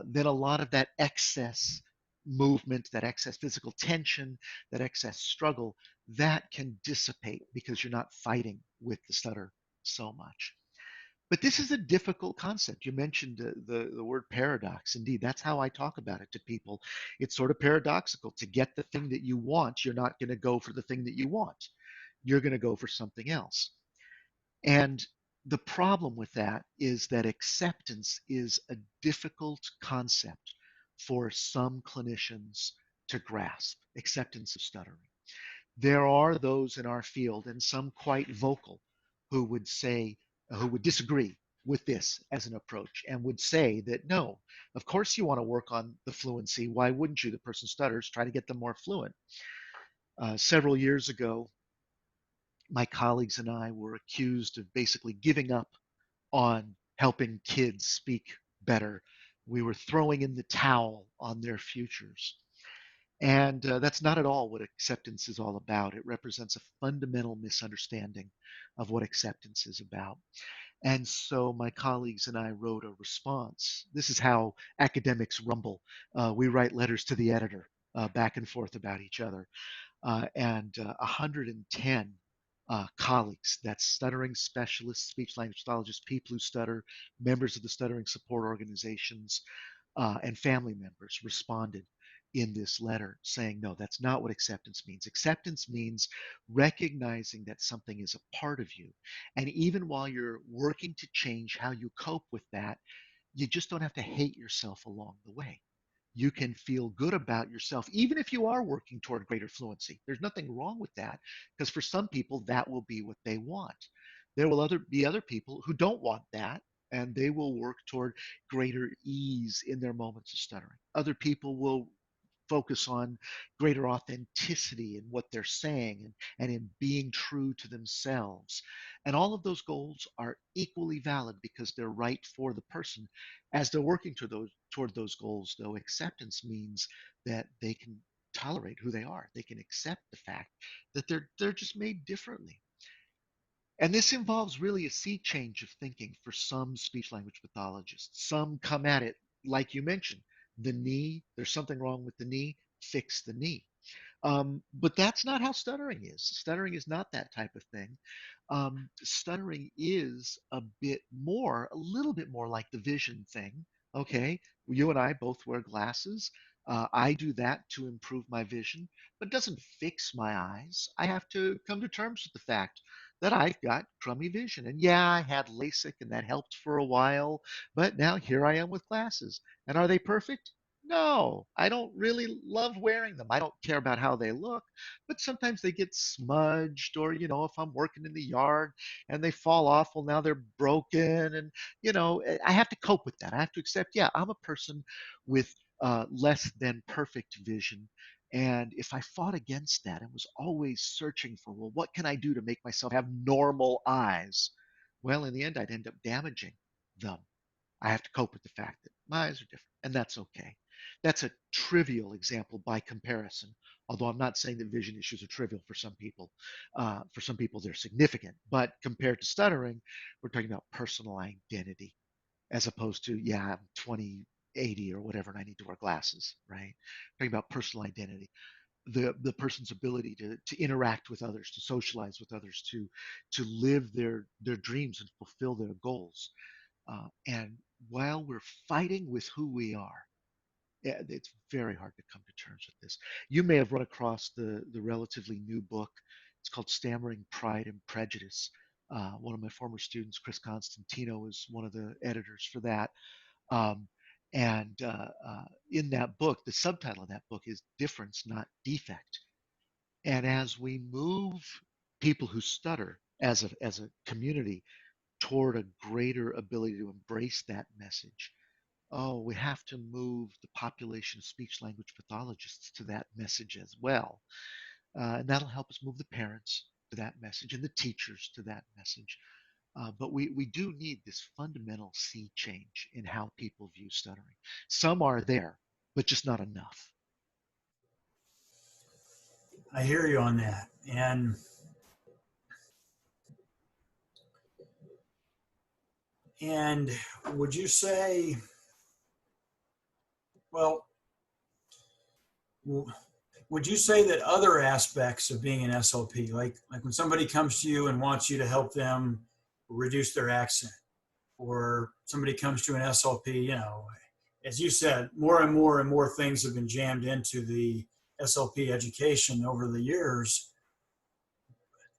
then a lot of that excess movement, that excess physical tension, that excess struggle, that can dissipate because you're not fighting with the stutter so much. But this is a difficult concept. You mentioned the word paradox. Indeed, that's how I talk about it to people. It's sort of paradoxical. To get the thing that you want, you're not going to go for the thing that you want. You're going to go for something else. And the problem with that is that acceptance is a difficult concept for some clinicians to grasp, acceptance of stuttering. There are those in our field, and some quite vocal, who would say, who would disagree with this as an approach and would say that no, of course you want to work on the fluency. Why wouldn't you? The person stutters, try to get them more fluent. Several years ago, my colleagues and I were accused of basically giving up on helping kids speak better. We were throwing in the towel on their futures. And that's not at all what acceptance is all about. It represents a fundamental misunderstanding of what acceptance is about. And so my colleagues and I wrote a response. This is how academics rumble. We write letters to the editor back and forth about each other. And 110 colleagues, that's stuttering specialists, speech language pathologists, people who stutter, members of the stuttering support organizations, and family members responded in this letter saying, no, that's not what acceptance means. Acceptance means recognizing that something is a part of you. And even while you're working to change how you cope with that, you just don't have to hate yourself along the way. You can feel good about yourself, even if you are working toward greater fluency. There's nothing wrong with that, because for some people, that will be what they want. There will be other people who don't want that, and they will work toward greater ease in their moments of stuttering. Other people will focus on greater authenticity in what they're saying and in being true to themselves. And all of those goals are equally valid because they're right for the person. As they're working toward those goals, though, acceptance means that they can tolerate who they are. They can accept the fact that they're just made differently. And this involves really a sea change of thinking for some speech language pathologists. Some come at it, like you mentioned, the knee, there's something wrong with the knee, fix the knee. But that's not how stuttering is. Stuttering is not that type of thing. Stuttering is a little bit more like the vision thing. Okay, you and I both wear glasses. I do that to improve my vision, but it doesn't fix my eyes. I have to come to terms with the fact that I've got crummy vision. And yeah, I had LASIK and that helped for a while, but now here I am with glasses. And are they perfect? No, I don't really love wearing them. I don't care about how they look, but sometimes they get smudged, or, if I'm working in the yard and they fall off, well, now they're broken. And, I have to cope with that. I have to accept, yeah, I'm a person with less than perfect vision. And if I fought against that and was always searching for, well, what can I do to make myself have normal eyes? Well, in the end, I'd end up damaging them. I have to cope with the fact that my eyes are different, and that's okay. That's a trivial example by comparison, although I'm not saying that vision issues are trivial for some people. For some people, they're significant. But compared to stuttering, we're talking about personal identity as opposed to, yeah, I'm 20/80 or whatever, and I need to wear glasses, right? Talking about personal identity, the person's ability to interact with others, to socialize with others, to live their dreams and fulfill their goals. And while we're fighting with who we are, yeah, it's very hard to come to terms with this. You may have run across the relatively new book. It's called Stammering Pride and Prejudice. One of my former students, Chris Constantino, is one of the editors for that. Um, and in that book, the subtitle of that book is Difference, Not Defect. And as we move people who stutter as a community toward a greater ability to embrace that message, oh, we have to move the population of speech language pathologists to that message as well. And that'll help us move the parents, to that message and the teachers to that message. But we do need this fundamental sea change in how people view stuttering. Some are there, but just not enough. I hear you on that. And would you say, well, would you say that other aspects of being an SLP, like when somebody comes to you and wants you to help them reduce their accent, or somebody comes to an SLP, as you said, more and more things have been jammed into the SLP education over the years.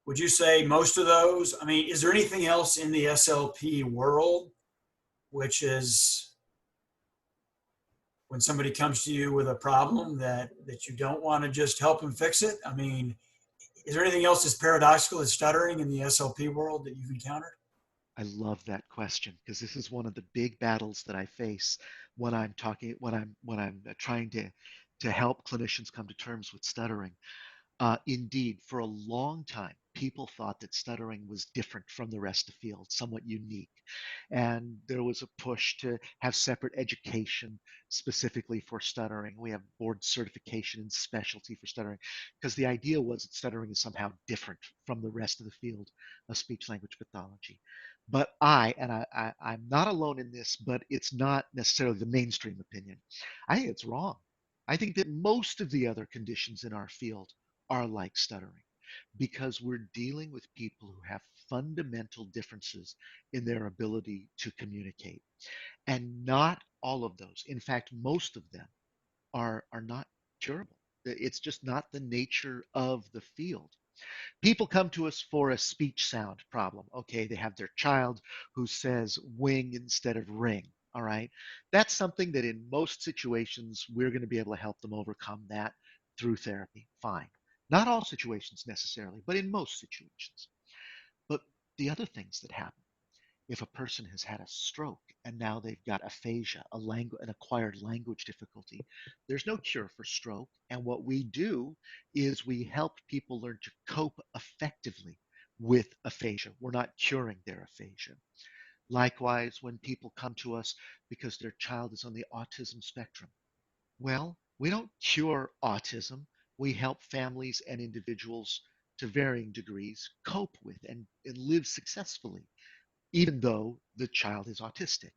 Would you say most of those? I mean, is there anything else in the SLP world which is when somebody comes to you with a problem that you don't want to just help them fix it? I mean, is there anything else as paradoxical as stuttering in the SLP world that you've encountered? I love that question because this is one of the big battles that I face when I'm talking when I'm trying to help clinicians come to terms with stuttering. Indeed, for a long time, people thought that stuttering was different from the rest of the field, somewhat unique. And there was a push to have separate education specifically for stuttering. We have board certification and specialty for stuttering because the idea was that stuttering is somehow different from the rest of the field of speech language pathology. But I'm not alone in this, but it's not necessarily the mainstream opinion. I think it's wrong. I think that most of the other conditions in our field are like stuttering because we're dealing with people who have fundamental differences in their ability to communicate. And not all of those, in fact, most of them are not curable. It's just not the nature of the field. People come to us for a speech sound problem. Okay, they have their child who says wing instead of ring. All right. That's something that in most situations, we're going to be able to help them overcome that through therapy. Fine. Not all situations necessarily, but in most situations. But the other things that happen, if a person has had a stroke and now they've got aphasia, an acquired language difficulty, there's no cure for stroke. And what we do is we help people learn to cope effectively with aphasia. We're not curing their aphasia. Likewise, when people come to us because their child is on the autism spectrum, well, we don't cure autism. We help families and individuals to varying degrees cope with and live successfully even though the child is autistic.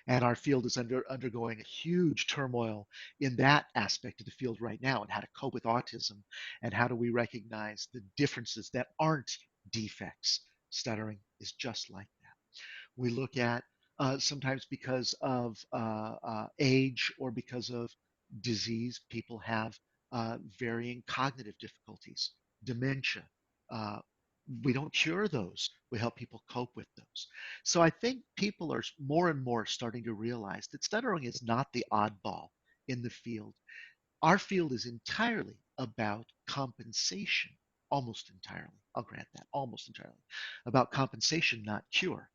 And our field is undergoing a huge turmoil in that aspect of the field right now and how to cope with autism and how do we recognize the differences that aren't defects. Stuttering is just like that. We look at sometimes because of age or because of disease, people have varying cognitive difficulties, dementia. Uh, we don't cure those. We help people cope with those. So I think people are more and more starting to realize that stuttering is not the oddball in the field. Our field is entirely about compensation, almost entirely. I'll grant that, almost entirely about compensation, not cure.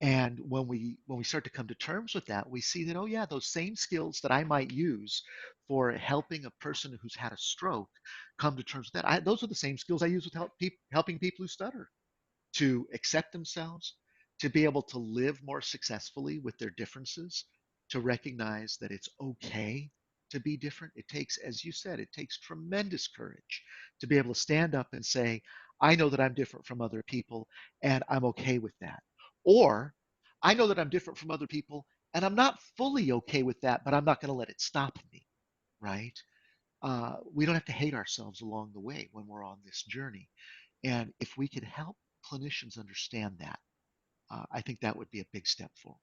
And when we start to come to terms with that, we see that, oh yeah, those same skills that I might use for helping a person who's had a stroke come to terms with that. Those are the same skills I use with helping people who stutter to accept themselves, to be able to live more successfully with their differences, to recognize that it's okay to be different. It takes, as you said, it takes tremendous courage to be able to stand up and say, I know that I'm different from other people and I'm okay with that. Or I know that I'm different from other people and I'm not fully okay with that, but I'm not going to let it stop me, right? We don't have to hate ourselves along the way when we're on this journey. And if we could help clinicians understand that, I think that would be a big step forward.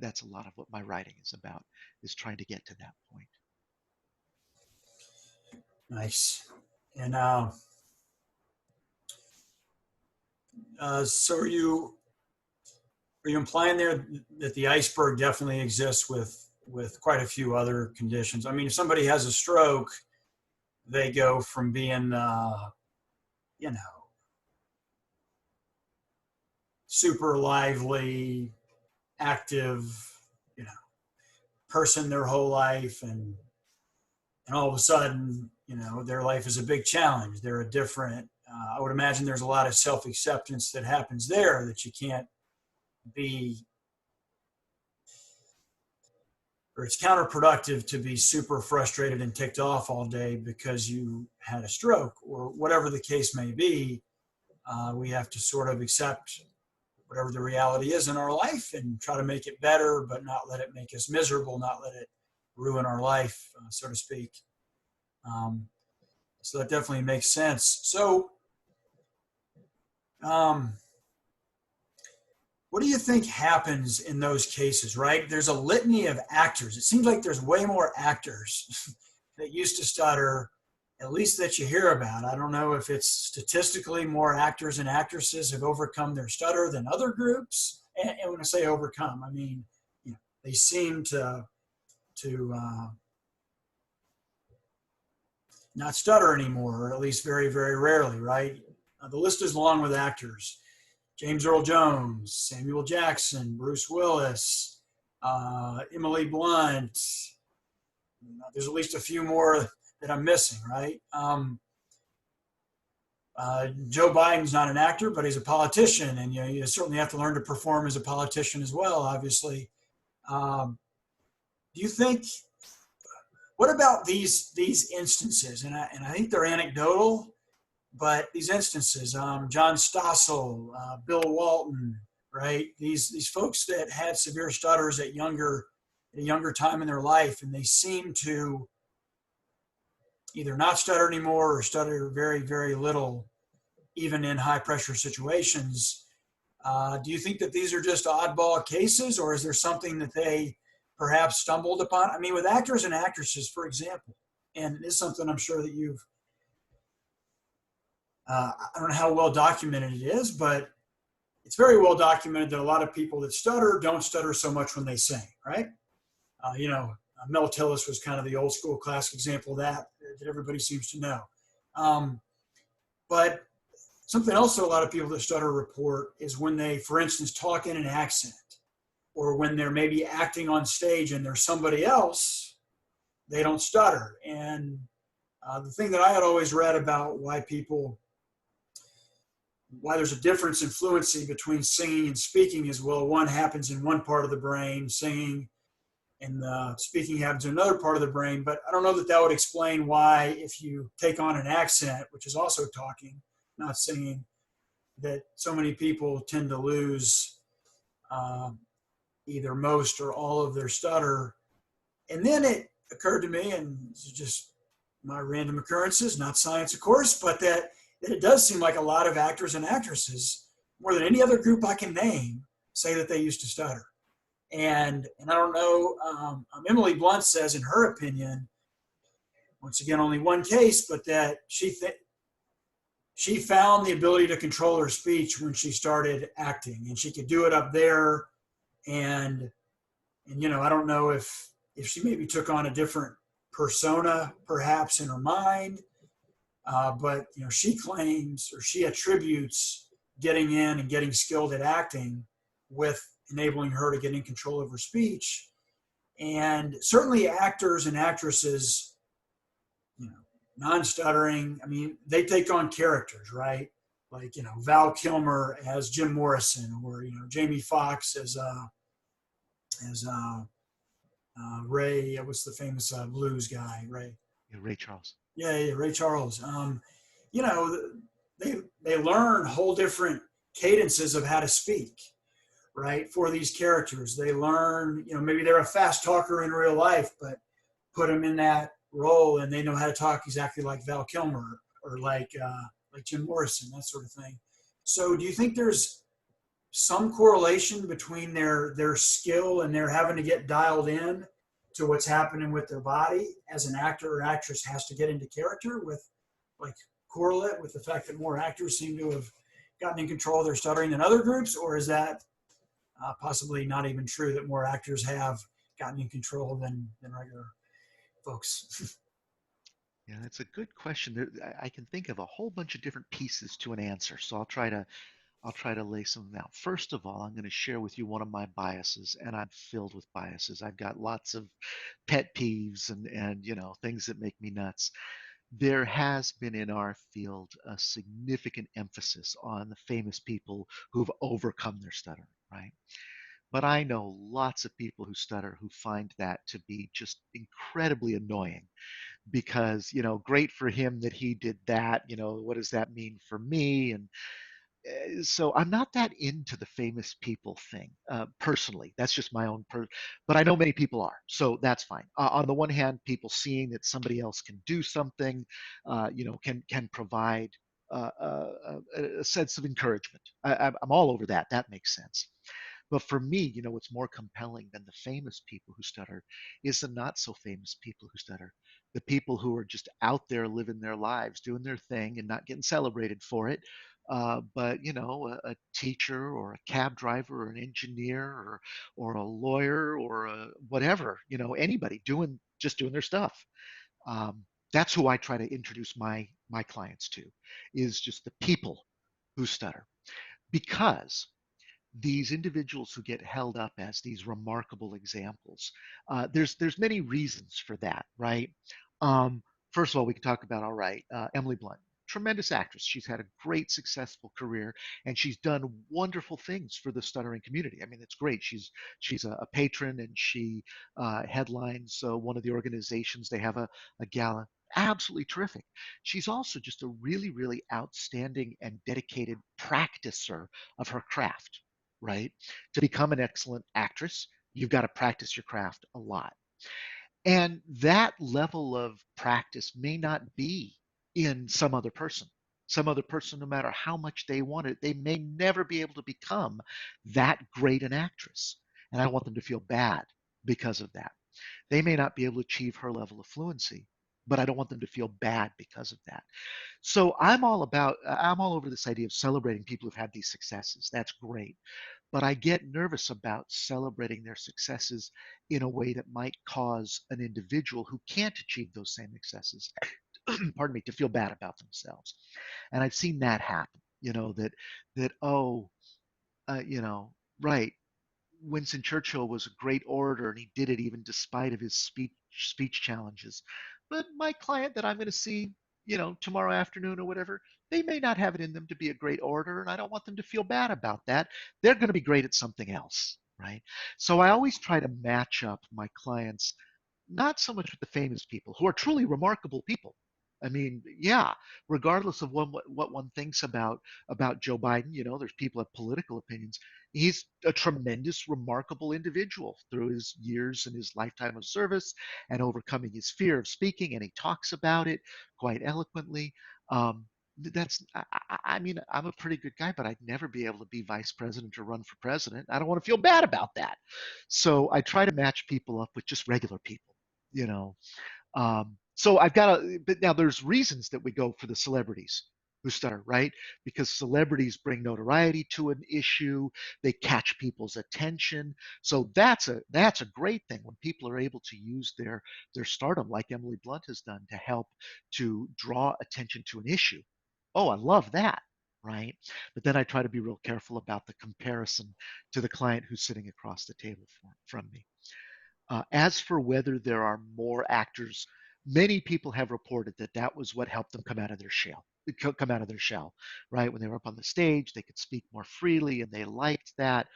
That's a lot of what my writing is about, is trying to get to that point. Nice. And so are you implying there that the iceberg definitely exists with quite a few other conditions? I mean, if somebody has a stroke, they go from being you know super lively, active, you know, person their whole life, and all of a sudden, their life is a big challenge. They're a different I would imagine there's a lot of self-acceptance that happens there, that you can't be, or it's counterproductive to be super frustrated and ticked off all day because you had a stroke or whatever the case may be. We have to sort of accept whatever the reality is in our life and try to make it better, but not let it make us miserable, not let it ruin our life, so to speak. Um, so that definitely makes sense. So, um, what do you think happens in those cases, right? There's a litany of actors. It seems like there's way more actors that used to stutter, at least that you hear about. I don't know if it's statistically more actors and actresses have overcome their stutter than other groups. And when I say overcome, I mean, you know, they seem to not stutter anymore, or at least very, very rarely, right? The list is long with actors. James Earl Jones, Samuel Jackson, Bruce Willis, Emily Blunt. There's at least a few more that I'm missing, right? Joe Biden's not an actor, but he's a politician, and you certainly have to learn to perform as a politician as well, obviously. Um, do you think? What about these instances? And I think they're anecdotal, but these instances, John Stossel, Bill Walton, right? These folks that had severe stutters at a younger time in their life, and they seem to either not stutter anymore or stutter very, very little, even in high pressure situations. Do you think that these are just oddball cases, or is there something that they perhaps stumbled upon? I mean, with actors and actresses, for example, and this is something I'm sure that you've, I don't know how well documented it is, but it's very well documented that a lot of people that stutter don't stutter so much when they sing, right? Mel Tillis was kind of the old school classic example of that everybody seems to know. But something else that a lot of people that stutter report is when they, for instance, talk in an accent, or when they're maybe acting on stage and there's somebody else, they don't stutter. And the thing that I had always read about why there's a difference in fluency between singing and speaking is, well, one happens in one part of the brain, singing, and speaking happens in another part of the brain. But I don't know that that would explain why, if you take on an accent, which is also talking, not singing, that so many people tend to lose uh, either most or all of their stutter. And then it occurred to me, and this is just my random occurrences, not science, of course, but that it does seem like a lot of actors and actresses, more than any other group I can name, say that they used to stutter. And I don't know, Emily Blunt says in her opinion, once again, only one case, but that she found the ability to control her speech when she started acting, and she could do it up there. And I don't know if she maybe took on a different persona perhaps in her mind, but she claims, or she attributes, getting in and getting skilled at acting with enabling her to get in control of her speech. And certainly actors and actresses, non-stuttering, I mean, they take on characters, right? Like, Val Kilmer as Jim Morrison, or, Jamie Foxx as Ray, what's the famous blues guy, Ray? Yeah, Ray Charles. Yeah, Ray Charles. You know, they learn whole different cadences of how to speak, right? For these characters, they learn. Maybe they're a fast talker in real life, but put them in that role, and they know how to talk exactly like Val Kilmer, or like Jim Morrison, that sort of thing. So, do you think there's some correlation between their skill and their having to get dialed in to what's happening with their body, as an actor or actress has to get into character, with like correlate with the fact that more actors seem to have gotten in control of their stuttering than other groups? Or is that possibly not even true, that more actors have gotten in control than regular folks? Yeah, that's a good question. I can think of a whole bunch of different pieces to an answer, so I'll try to lay some of them out. First of all, I'm going to share with you one of my biases, and I'm filled with biases. I've got lots of pet peeves and things that make me nuts. there has been in our field a significant emphasis on the famous people who've overcome their stutter, right? But I know lots of people who stutter who find that to be just incredibly annoying because, great for him that he did that. What does that mean for me? And so I'm not that into the famous people thing personally. That's just my own but I know many people are, so that's fine. On the one hand, people seeing that somebody else can do something, can provide a sense of encouragement. I'm all over that. That makes sense. But for me, what's more compelling than the famous people who stutter is the not so famous people who stutter. The people who are just out there living their lives, doing their thing and not getting celebrated for it. But a teacher or a cab driver or an engineer or a lawyer or whatever, anybody doing their stuff. Um, that's who I try to introduce my clients to, is just the people who stutter, because these individuals who get held up as these remarkable examples, there's many reasons for that, right? Um, First of all, we can talk about, all right, Emily Blunt, tremendous actress. She's had a great, successful career, and she's done wonderful things for the stuttering community. I mean, it's great. She's a patron, and she headlines one of the organizations. They have a gala. Absolutely terrific. She's also just a really, really outstanding and dedicated practicer of her craft, right? To become an excellent actress, you've got to practice your craft a lot. And that level of practice may not be in some other person. Some other person, no matter how much they want it, they may never be able to become that great an actress. And I don't want them to feel bad because of that. They may not be able to achieve her level of fluency, but I don't want them to feel bad because of that. So I'm all over this idea of celebrating people who've had these successes. That's great. But I get nervous about celebrating their successes in a way that might cause an individual who can't achieve those same successes, pardon me, to feel bad about themselves. And I've seen that happen, that, oh, right, Winston Churchill was a great orator and he did it even despite of his speech challenges. But my client that I'm going to see, tomorrow afternoon or whatever, they may not have it in them to be a great orator, and I don't want them to feel bad about that. They're going to be great at something else, right? So I always try to match up my clients not so much with the famous people who are truly remarkable people. I mean, yeah, regardless of what one thinks about Joe Biden, there's people have political opinions. He's a tremendous, remarkable individual through his years and his lifetime of service and overcoming his fear of speaking, and he talks about it quite eloquently. That's, I mean, I'm a pretty good guy, but I'd never be able to be vice president or run for president. I don't want to feel bad about that. So I try to match people up with just regular people, you know. So but now there's reasons that we go for the celebrities who stutter, right? Because celebrities bring notoriety to an issue, they catch people's attention. So that's a great thing when people are able to use their stardom, like Emily Blunt has done, to help to draw attention to an issue. Oh, I love that, right? But then I try to be real careful about the comparison to the client who's sitting across the table from me. As for whether there are more actors, many people have reported that that was what helped them come out of their shell, right? When they were up on the stage, they could speak more freely, and they liked that.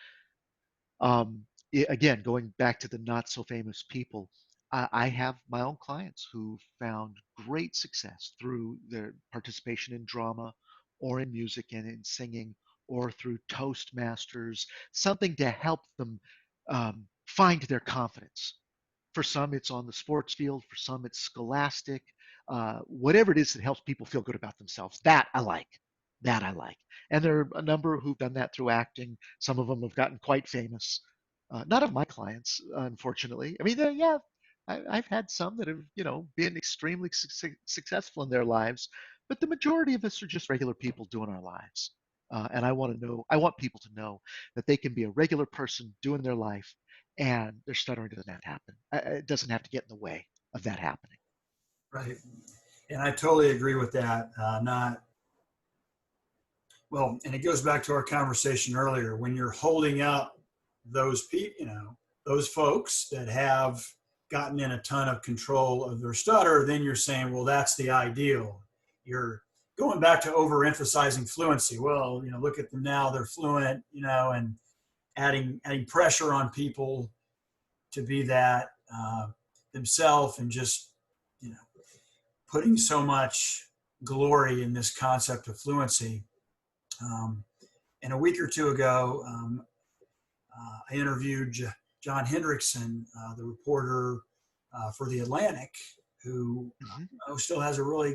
Again, going back to the not so famous people, I have my own clients who found great success through their participation in drama or in music and in singing or through Toastmasters, something to help them find their confidence. For some, it's on the sports field. For some, it's scholastic. Whatever it is that helps people feel good about themselves. That I like. That I like. And there are a number who've done that through acting. Some of them have gotten quite famous. None of my clients, unfortunately. I mean, yeah, I've had some that have, been extremely successful in their lives, but the majority of us are just regular people doing our lives. And I want people to know that they can be a regular person doing their life, and their stuttering doesn't have to happen. It doesn't have to get in the way of that happening. Right. And I totally agree with that. Not well, and it goes back to our conversation earlier. When you're holding up those people, those folks that have gotten in a ton of control of their stutter, then you're saying, well, that's the ideal. You're going back to overemphasizing fluency. Well, look at them now; they're fluent, and adding pressure on people to be that themselves, and just you know putting so much glory in this concept of fluency. Um, and a week or two ago, I interviewed John Hendrickson, the reporter for the Atlantic, who Hmm. still has a really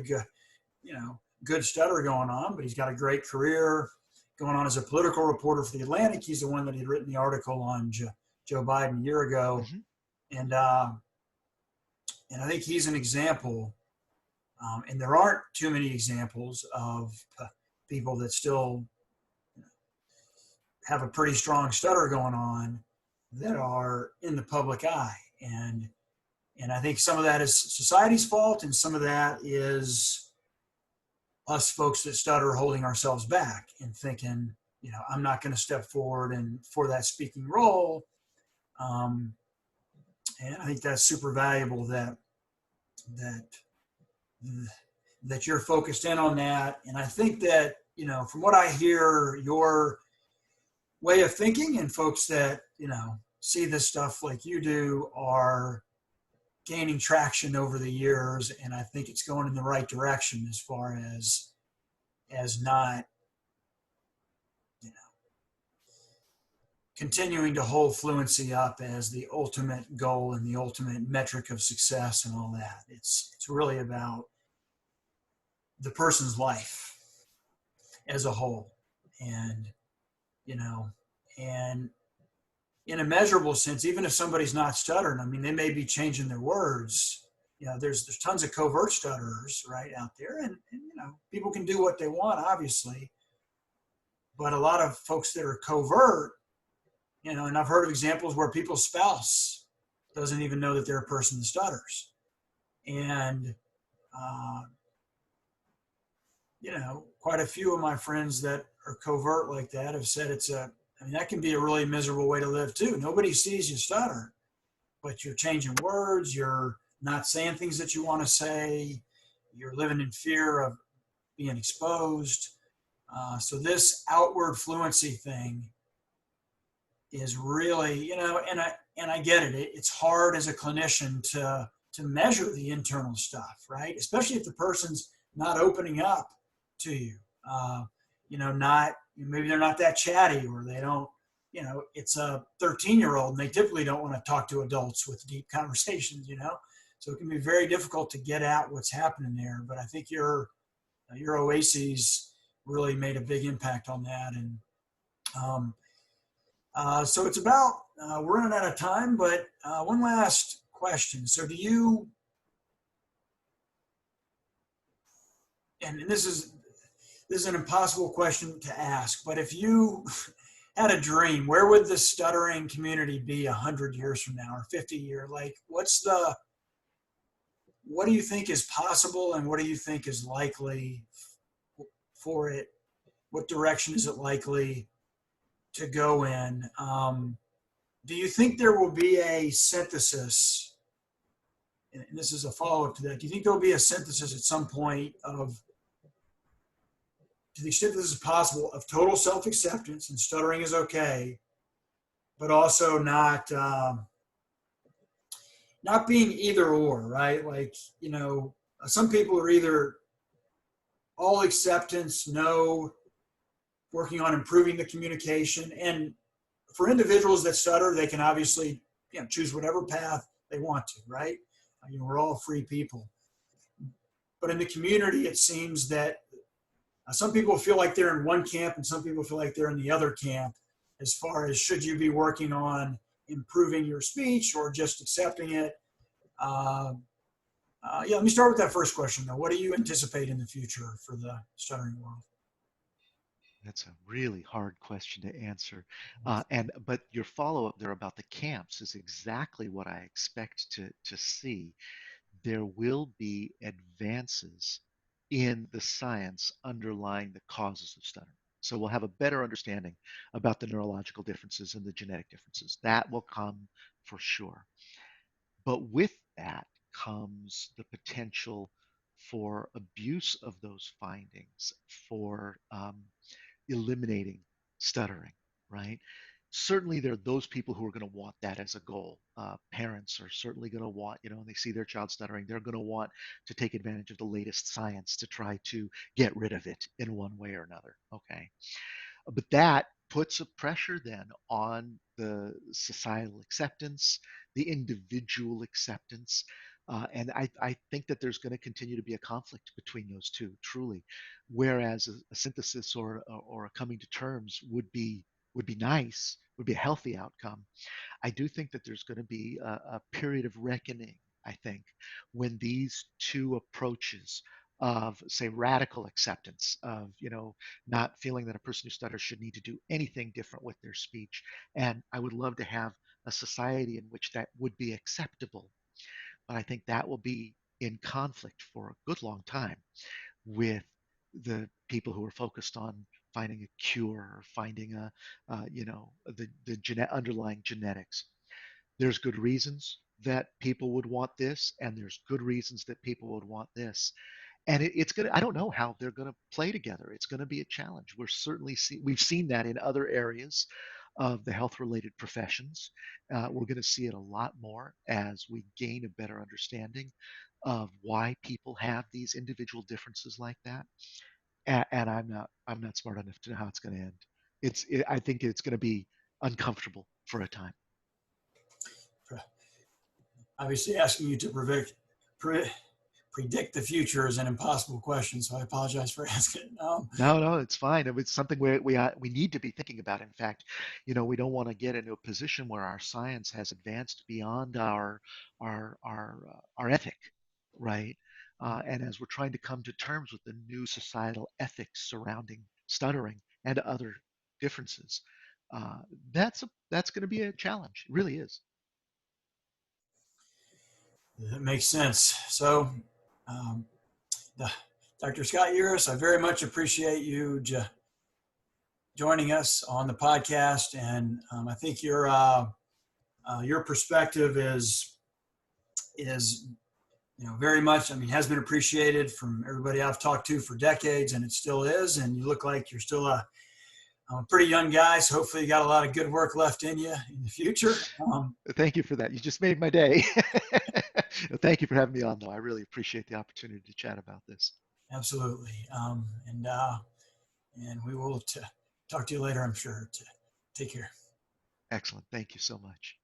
good stutter going on, but he's got a great career going on as a political reporter for the Atlantic. He's the one that had written the article on Joe Biden a year ago, Hmm. and I think he's an example. And there aren't too many examples of people that still have a pretty strong stutter going on that are in the public eye. And I think some of that is society's fault, and some of that is us folks that stutter holding ourselves back and thinking, I'm not going to step forward and for that speaking role. Um, and I think that's super valuable that that you're focused in on that. And I think that from what I hear, your way of thinking and folks that see this stuff like you do are gaining traction over the years, and I think it's going in the right direction as far as not you know continuing to hold fluency up as the ultimate goal and the ultimate metric of success and all that. It's really about the person's life as a whole, and you know and in a measurable sense, even if somebody's not stuttering, I mean, they may be changing their words. There's tons of covert stutterers right out there, and people can do what they want, obviously. But a lot of folks that are covert, and I've heard of examples where people's spouse doesn't even know that they're a person that stutters, and uh, quite a few of my friends that are covert like that have said I mean, that can be a really miserable way to live too. Nobody sees you stutter, but you're changing words, you're not saying things that you want to say, you're living in fear of being exposed. So this outward fluency thing is really, and I get it. It's hard as a clinician to measure the internal stuff, right? Especially if the person's not opening up to you. Not maybe they're not that chatty, or they don't. It's a 13-year-old, and they typically don't want to talk to adults with deep conversations. So it can be very difficult to get at what's happening there. But I think your oases really made a big impact on that, and um, so it's about we're running out of time, but one last question. So do you, and this is an impossible question to ask, but if you had a dream, where would the stuttering community be 100 years from now or 50 years? Like, what do you think is possible, and what do you think is likely for it? What direction is it likely to go in? Do you think there will be a synthesis? And this is a follow-up to that. Do you think there will be a synthesis at some point of, to the extent this is possible, of total self-acceptance and stuttering is okay, but also not being either or, right? Like, some people are either all acceptance, no working on improving the communication. And for individuals that stutter, they can obviously choose whatever path they want to, right? We're all free people. But in the community, it seems that some people feel like they're in one camp, and some people feel like they're in the other camp, as far as should you be working on improving your speech or just accepting it. Uh, let me start with that first question, though. What do you anticipate in the future for the stuttering world? That's a really hard question to answer. But your follow-up there about the camps is exactly what I expect to see. There will be advances in the science underlying the causes of stuttering. So we'll have a better understanding about the neurological differences and the genetic differences. That will come for sure. But with that comes the potential for abuse of those findings, for eliminating stuttering, right? Certainly, there are those people who are going to want that as a goal. Parents are certainly going to want, when they see their child stuttering, they're going to want to take advantage of the latest science to try to get rid of it in one way or another. Okay. But that puts a pressure then on the societal acceptance, the individual acceptance. And I think that there's going to continue to be a conflict between those two, truly. Whereas a synthesis or a coming to terms would be nice, would be a healthy outcome. I do think that there's going to be a period of reckoning, I think, when these two approaches of, say, radical acceptance of, not feeling that a person who stutters should need to do anything different with their speech. And I would love to have a society in which that would be acceptable. But I think that will be in conflict for a good long time with the people who are focused on finding a cure or finding the underlying genetics. There's good reasons that people would want this, and there's good reasons that people would want this. And it's gonna. I don't know how they're gonna play together. It's gonna be a challenge. We've seen that in other areas of the health-related professions. We're going to see it a lot more as we gain a better understanding of why people have these individual differences like that. And I'm not smart enough to know how it's going to end. I think it's going to be uncomfortable for a time. Obviously, asking you to predict the future is an impossible question, so I apologize for asking. No, no, it's fine. It's something we need to be thinking about. In fact, we don't want to get into a position where our science has advanced beyond our ethic, right? And as we're trying to come to terms with the new societal ethics surrounding stuttering and other differences, uh, that's going to be a challenge. It really is. That makes sense. So, um, Dr. Scott Yaruss, I very much appreciate you joining us on the podcast, and I think your perspective is very much. I mean, has been appreciated from everybody I've talked to for decades, and it still is. And you look like you're still a pretty young guy, so hopefully you got a lot of good work left in you in the future. Thank you for that. You just made my day. Thank you for having me on, though. I really appreciate the opportunity to chat about this. Absolutely. And we will talk to you later, I'm sure. Take care. Excellent. Thank you so much.